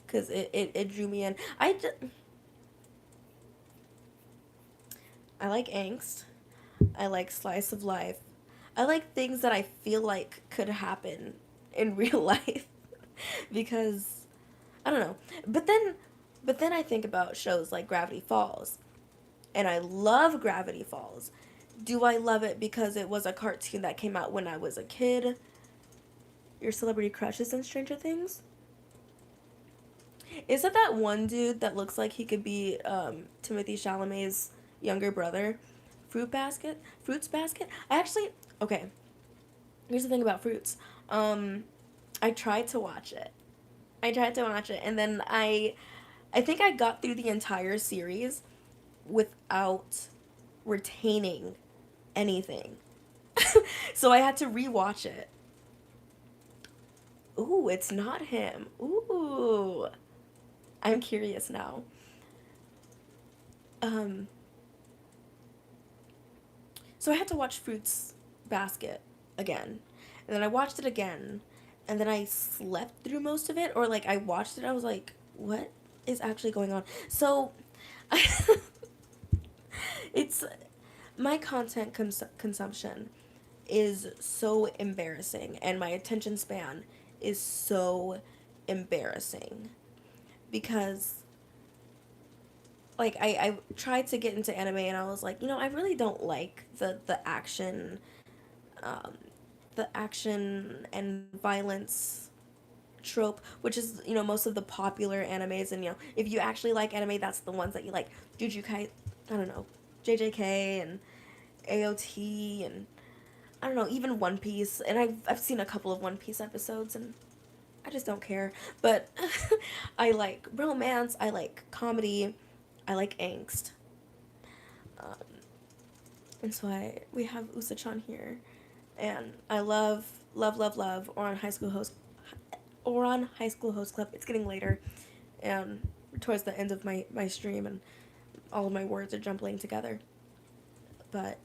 because it drew me in. I like angst. I like slice of life. I like things that I feel like could happen in real life because I don't know. But then I think about shows like Gravity Falls, and I love Gravity Falls. Do I love it because it was a cartoon that came out when I was a kid? Your celebrity crushes in Stranger Things? Is it that one dude that looks like he could be Timothy Chalamet's younger brother? Fruits Basket? I actually, okay, here's the thing about Fruits. Um, I tried to watch it. And then I think I got through the entire series without retaining anything. So I had to rewatch it. Ooh, it's not him. Ooh. I'm curious now. Um, so I had to watch Fruits Basket again. And then I watched it again. And then I slept through most of it. Or like I watched it, I was like, what is actually going on? So it's my consumption is so embarrassing, and my attention span is so embarrassing because like I tried to get into anime and I was like, I really don't like um, the action and violence trope, which is, most of the popular animes. And, if you actually like anime, that's the ones that you like. Jujutsu, I don't know, JJK and AOT and I don't know, even One Piece. And I've seen a couple of One Piece episodes and I just don't care. But I like romance, I like comedy, I like angst. Um, and so we have Usa-chan here. And I love Oran High School Host Club. It's getting later, and towards the end of my stream, and all of my words are jumbling together. But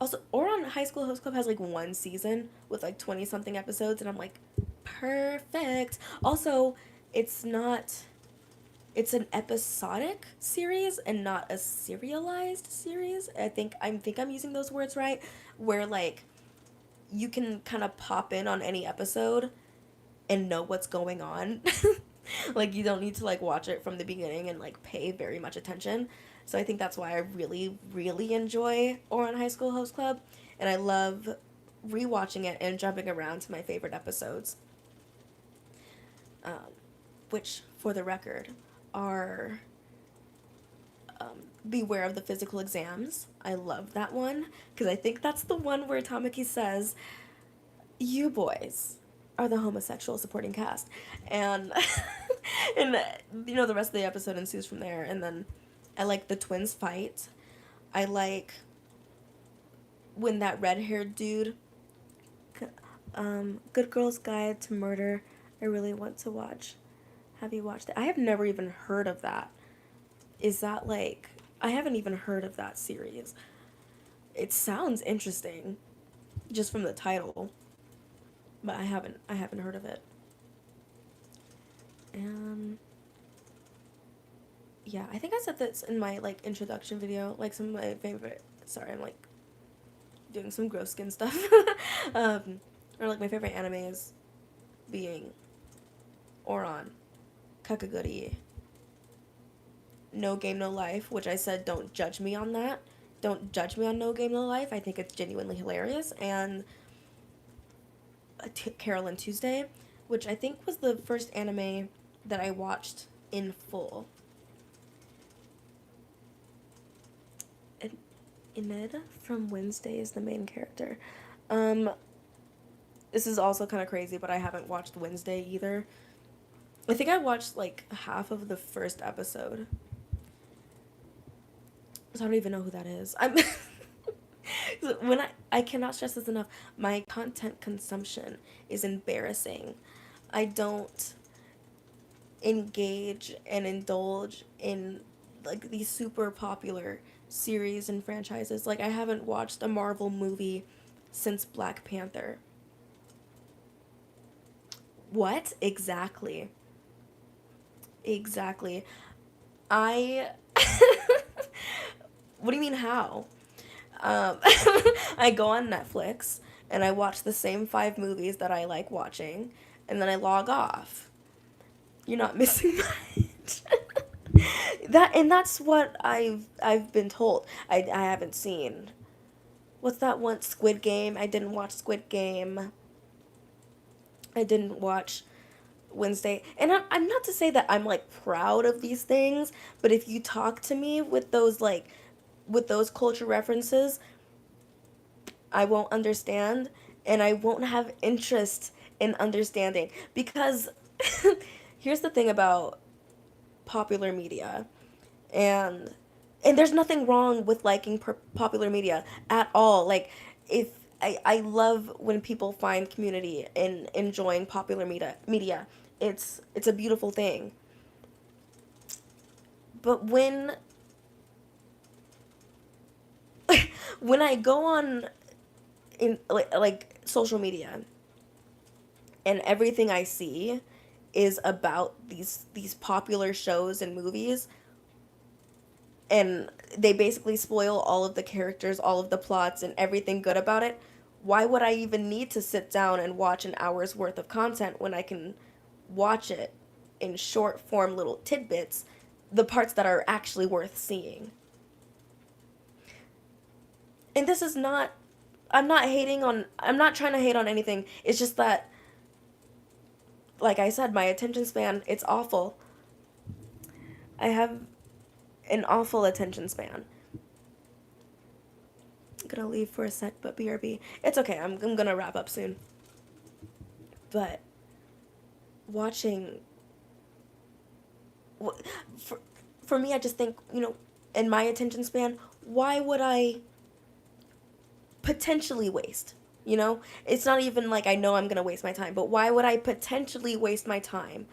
also, Oran High School Host Club has like one season with like 20 something episodes, and I'm like, perfect. Also, it's not. It's an episodic series and not a serialized series. I think I'm using those words right, where like you can kind of pop in on any episode and know what's going on. Like you don't need to like watch it from the beginning and like pay very much attention. So I think that's why I really really enjoy Oran High School Host Club, and I love rewatching it and jumping around to my favorite episodes. Um, which, for the record, are Beware of the Physical Exams. I love that one because I think that's the one where Tamaki says, "You boys are the homosexual supporting cast," and and the rest of the episode ensues from there. And then I like the twins fight. I like when that red-haired dude, Good Girl's Guide to Murder. I really want to watch. Have you watched it? I have never even heard of that. Is that like I haven't even heard of that series. It sounds interesting just from the title, but I haven't heard of it. And yeah, I think I said this in my like introduction video, like some of my favorite, sorry, I'm like doing some gross skin stuff. um or like my favorite animes being Oran, Kakaguri, No Game No Life, which I said don't judge me on that. Don't judge me on No Game No Life. I think it's genuinely hilarious. And Carol and Tuesday, which I think was the first anime that I watched in full. And Enid from Wednesday is the main character. Um, this is also kind of crazy, but I haven't watched Wednesday either. I think I watched like half of the first episode. So I don't even know who that is. I'm when I cannot stress this enough. My content consumption is embarrassing. I don't engage and indulge in like these super popular series and franchises. Like I haven't watched a Marvel movie since Black Panther. What? Exactly. Exactly. I What do you mean how? Um, I go on Netflix and I watch the same five movies that I like watching, and then I log off. You're not missing much. That's what I've been told. I haven't seen. What's that one? Squid Game. I didn't watch Squid Game. I didn't watch Wednesday. And I'm not to say that I'm like proud of these things, but if you talk to me with those culture references, I won't understand and I won't have interest in understanding because here's the thing about popular media, and there's nothing wrong with liking popular media at all. Like if I love when people find community in enjoying popular media. It's a beautiful thing. But when I go on in like social media and everything I see is about these popular shows and movies, and they basically spoil all of the characters, all of the plots and everything good about it, why would I even need to sit down and watch an hour's worth of content when I can watch it in short form little tidbits, the parts that are actually worth seeing? And this is not, I'm not trying to hate on anything. It's just that, like I said, my attention span, it's awful. I have an awful attention span. I'm gonna leave for a sec, but BRB. It's okay, I'm gonna wrap up soon. But watching, for, for me, I just think, in my attention span, why would I potentially waste? It's not even like I know I'm gonna waste my time, but why would I potentially waste my time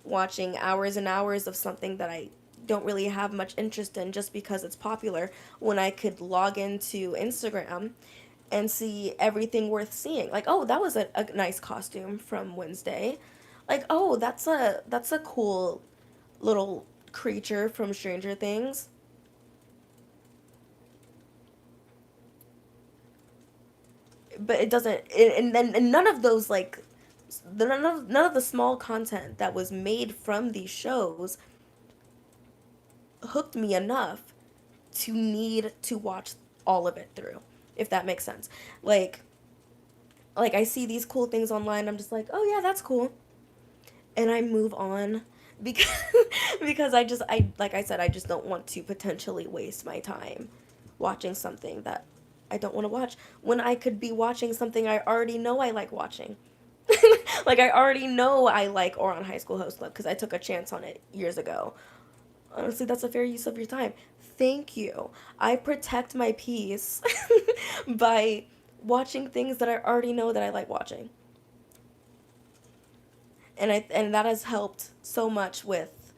watching hours and hours of something that I don't really have much interest in just because it's popular when I could log into Instagram and see everything worth seeing? Like, oh, that was a nice costume from Wednesday. Like, oh, that's a cool little creature from Stranger Things. But it doesn't, and none of those, like, none of the small content that was made from these shows hooked me enough to need to watch all of it through, if that makes sense. Like like, I see these cool things online, I'm just like, oh yeah, that's cool, and I move on because because I like I said, I just don't want to potentially waste my time watching something that I don't want to watch when I could be watching something I already know I like watching. Like, I already know I like Oron High School Host Club because I took a chance on it years ago. Honestly, that's a fair use of your time. Thank you. I protect my peace by watching things that I already know that I like watching. And that has helped so much with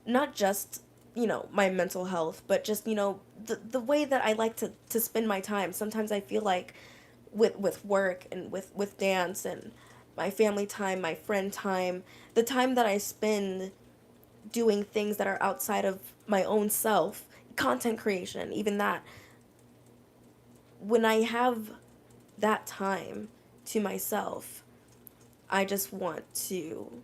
not just, my mental health, but just, the way that I like to spend my time. Sometimes I feel like with work and with dance and my family time, my friend time, the time that I spend doing things that are outside of my own self, content creation, even that, when I have that time to myself, I just want to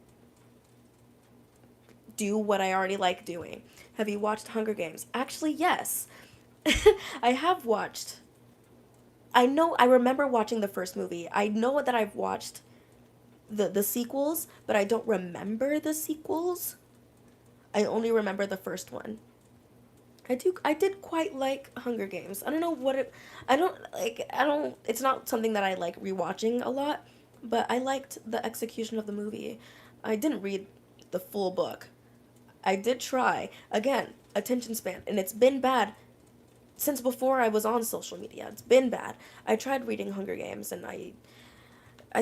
do what I already like doing. Have you watched Hunger Games? Actually, yes. I have watched. I remember watching the first movie. I know that I've watched the sequels, but I don't remember the sequels. I only remember the first one. I did quite like Hunger Games. I don't know what it I don't it's not something that I like rewatching a lot, but I liked the execution of the movie. I didn't read the full book. I did try. Again, attention span, and it's been bad since before I was on social media. It's been bad. I tried reading Hunger Games, and I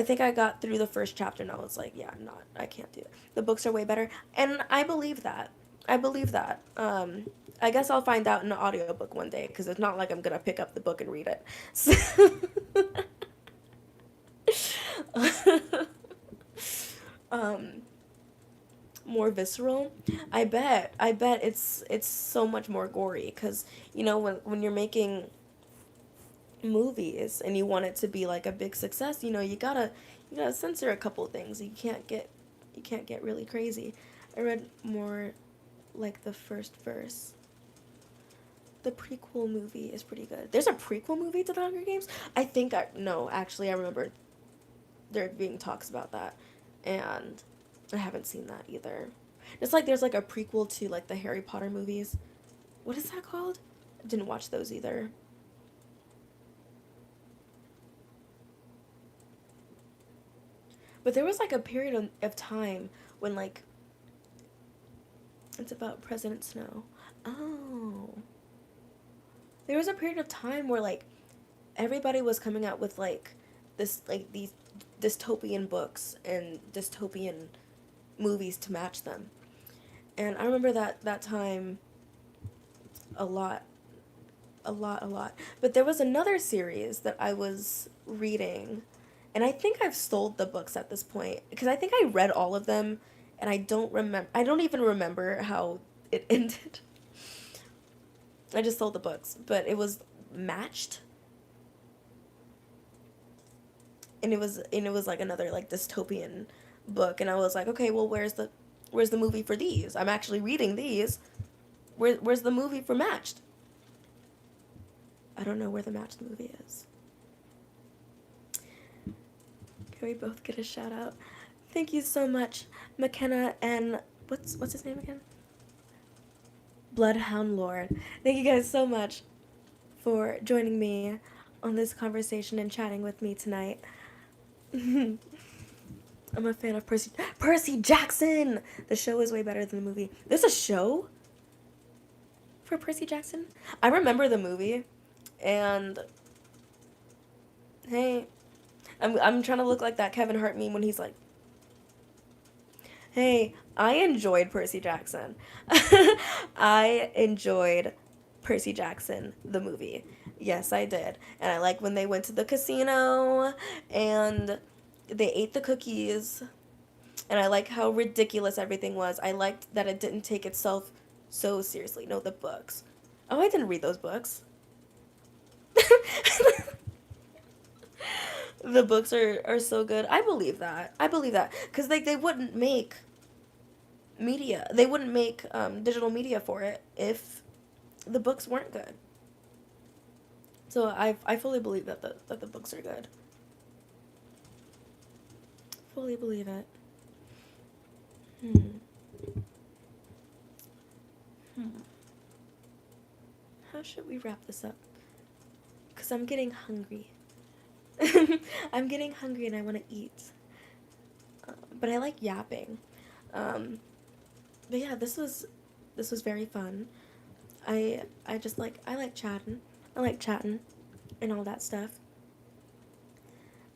think I got through the first chapter and I was like, yeah, I can't do it. The books are way better. And I believe that. I believe that. I guess I'll find out in an audiobook one day because it's not like I'm going to pick up the book and read it. So um, more visceral. I bet it's so much more gory because, when you're making movies and you want it to be like a big success, you gotta censor a couple things. You can't get really crazy. I read more like the first verse. The prequel movie is pretty good. There's a prequel movie to the Hunger Games? No, actually, I remember there being talks about that, and I haven't seen that either. It's like there's like a prequel to like the Harry Potter movies. What is that called? I didn't watch those either. But there was like a period of time when, like, it's about President Snow. Oh. There was a period of time where, like, everybody was coming out with, like, these dystopian books and dystopian movies to match them. And I remember that time a lot. A lot, a lot. But there was another series that I was reading, and I think I've sold the books at this point because I think I read all of them, and I don't even remember how it ended. I just sold the books, but it was Matched. and it was like another like dystopian book, and I was like, okay, well, where's the movie for these? I'm actually reading these. Where's the movie for Matched? I don't know where the Matched movie is. Can we both get a shout out? Thank you so much, McKenna and what's his name again? Bloodhound Lord. Thank you guys so much for joining me on this conversation and chatting with me tonight. I'm a fan of Percy Jackson. The show is way better than the movie. There's a show for Percy Jackson. I remember the movie, and hey, I'm trying to look like that Kevin Hart meme when he's like, hey, I enjoyed Percy Jackson. I enjoyed Percy Jackson, the movie. Yes, I did. And I like when they went to the casino and they ate the cookies. And I like how ridiculous everything was. I liked that it didn't take itself so seriously. No, the books. Oh, I didn't read those books. The books are so good. I believe that. I believe that. Because like, they wouldn't make media. They wouldn't make digital media for it if the books weren't good. So I fully believe that the books are good. Fully believe it. Hmm. How should we wrap this up? Because I'm getting hungry. I'm getting hungry and I want to eat. But I like yapping. But yeah, this was very fun. I just like I like chatting. I like chatting and all that stuff.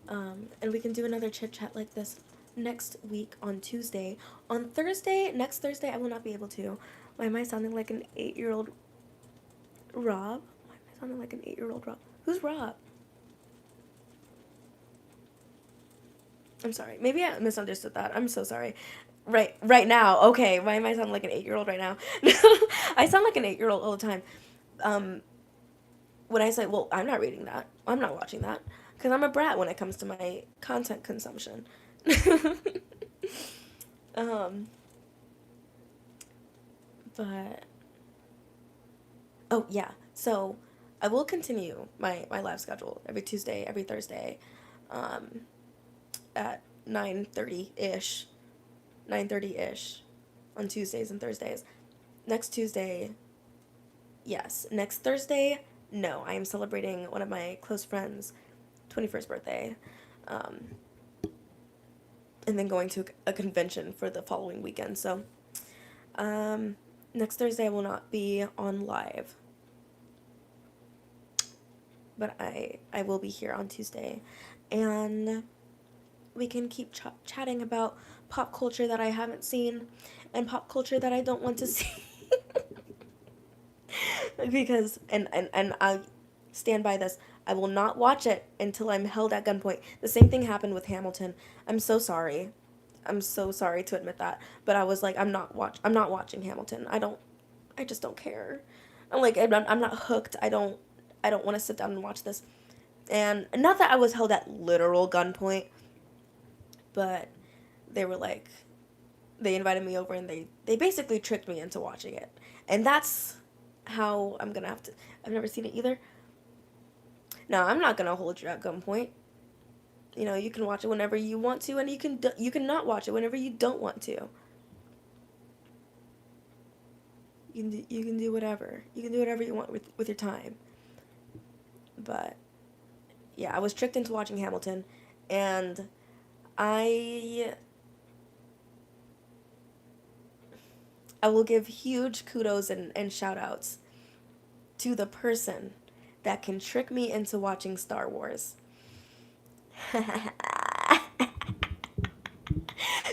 And we can do another chit chat like this next week on Tuesday. On Thursday, next Thursday, I will not be able to. Why am I sounding like an 8-year-old Rob? Why am I sounding like an 8-year-old Rob? Who's Rob? I'm sorry. Maybe I misunderstood that. I'm so sorry. Right now. Okay. Why am I sounding like an 8-year-old right now? I sound like an 8-year-old all the time. Um, when I say, well, I'm not reading that. I'm not watching that. Because I'm a brat when it comes to my content consumption. um, but, oh, yeah. So, I will continue my live schedule every Tuesday, every Thursday, um, at 9:30-ish. 9:30-ish on Tuesdays and Thursdays. Next Tuesday, yes. Next Thursday, no. I am celebrating one of my close friends' 21st birthday. Um, and then going to a convention for the following weekend. So, next Thursday I will not be on live. But I will be here on Tuesday. And we can keep chatting about pop culture that I haven't seen and pop culture that I don't want to see. Because and I stand by this. I will not watch it until I'm held at gunpoint. The same thing happened with Hamilton. I'm so sorry. I'm so sorry to admit that, but I was like, I'm not watching Hamilton. I just don't care. I'm not hooked. I don't want to sit down and watch this. And not that I was held at literal gunpoint, but they were like, they invited me over and they basically tricked me into watching it. And that's how I'm gonna have to. I've never seen it either. No, I'm not gonna hold you at gunpoint. You know, you can watch it whenever you want to, and you can not watch it whenever you don't want to. You can do whatever. You can do whatever you want with your time. But yeah, I was tricked into watching Hamilton, and I I will give huge kudos and shout outs to the person that can trick me into watching Star Wars.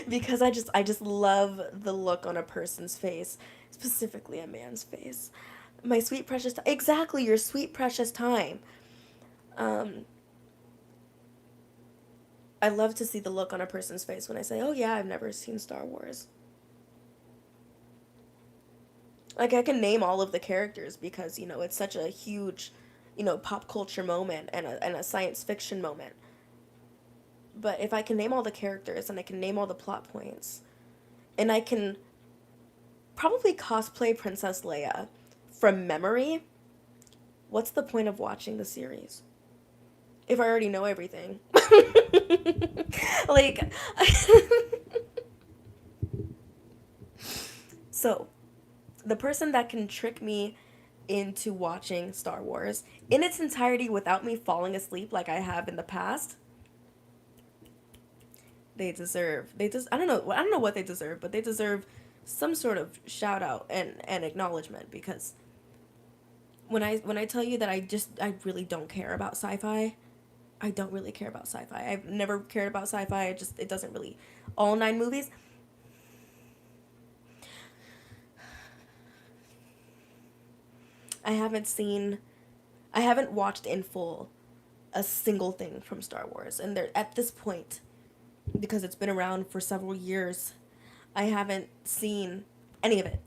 Because I just love the look on a person's face, specifically a man's face. My sweet precious time. Exactly, your sweet precious time. Um, I love to see the look on a person's face when I say, "Oh yeah, I've never seen Star Wars." Like I can name all of the characters because, it's such a huge, pop culture moment and a science fiction moment. But if I can name all the characters and I can name all the plot points, and I can probably cosplay Princess Leia from memory, what's the point of watching the series? If I already know everything. Like, so, the person that can trick me into watching Star Wars in its entirety without me falling asleep like I have in the past, I don't know what they deserve, but they deserve some sort of shout out and acknowledgement, because when I tell you that I really don't care about sci-fi, I don't really care about sci-fi. I've never cared about sci-fi. It doesn't really, all 9 movies. I haven't seen I haven't watched in full a single thing from Star Wars, and they're at this point, because it's been around for several years, I haven't seen any of it.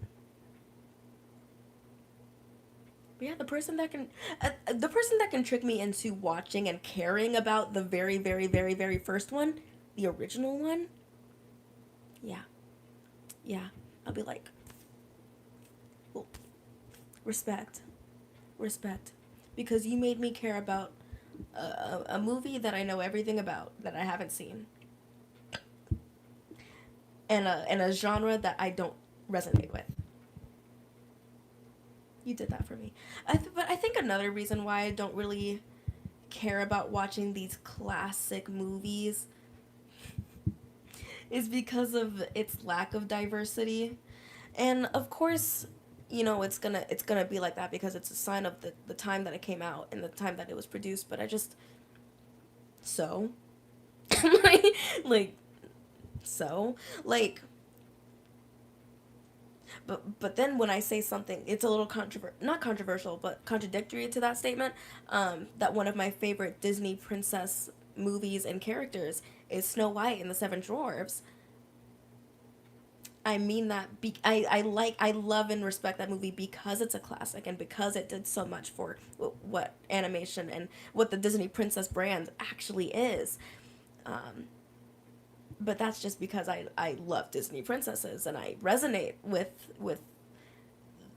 But yeah, the person that can trick me into watching and caring about the very, very, very, very first one, the original one, yeah, yeah, I'll be like, well, respect, respect, because you made me care about a movie that I know everything about that I haven't seen, and a genre that I don't resonate with. You did that for me. But I think another reason why I don't really care about watching these classic movies is because of its lack of diversity. And of course, it's gonna be like that because it's a sign of the time that it came out and the time that it was produced. But I just so like like so like but then when I say something, it's a little not controversial, but contradictory to that statement. That one of my favorite Disney princess movies and characters is Snow White and the Seven Dwarfs. I mean that I love and respect that movie because it's a classic and because it did so much for what animation and what the Disney princess brand actually is. Um, but that's just because I love Disney princesses and I resonate with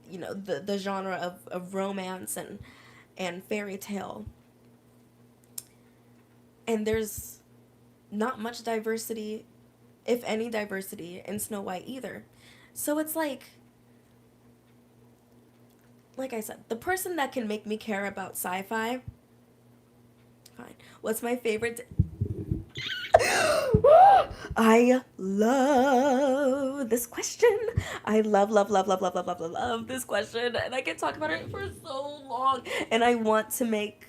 the genre of romance and fairy tale. And there's not much diversity, if any diversity, in Snow White either. So it's like I said, the person that can make me care about sci-fi, fine. What's my favorite? I love this question. I love this question, and I can talk about it for so long. And I want to make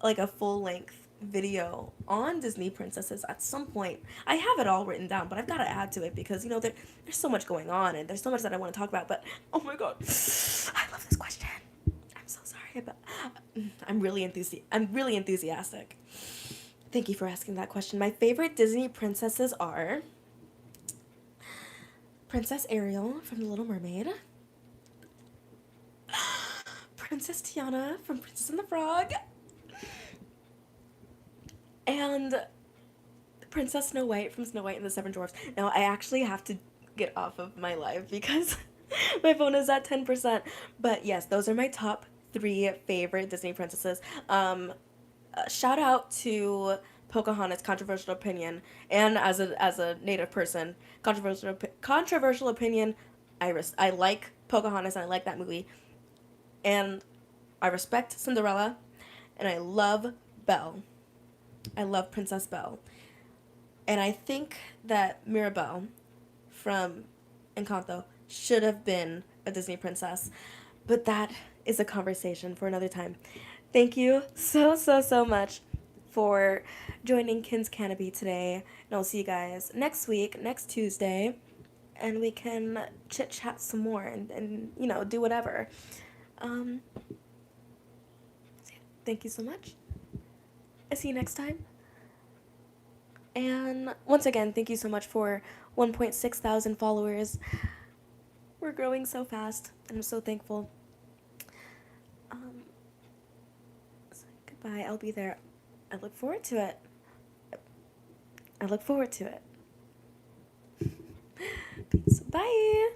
like a full length video on Disney princesses at some point. I have it all written down, but I've got to add to it because there's so much going on and there's so much that I want to talk about. But oh my god, I love this question. I'm so sorry about. I'm really enthusiastic. Thank you for asking that question. My favorite Disney princesses are Princess Ariel from The Little Mermaid, Princess Tiana from Princess and the Frog, and Princess Snow White from Snow White and the Seven Dwarfs. Now, I actually have to get off of my live because my phone is at 10%. But yes, those are my top 3 favorite Disney princesses. Shout out to Pocahontas, controversial opinion, and as a native person, controversial opinion. I like Pocahontas and I like that movie, and I respect Cinderella, and I love Belle. I love Princess Belle, and I think that Mirabelle from Encanto should have been a Disney princess, but that is a conversation for another time. Thank you so much for joining Kenn's Canopy today, and I'll see you guys next week, next Tuesday, and we can chit-chat some more and do whatever. Um, Thank you so much. I'll see you next time. And once again, thank you so much for 1.6 thousand followers. We're growing so fast, and I'm so thankful. Um, so goodbye. I'll be there. I look forward to it. I look forward to it. Peace. Bye.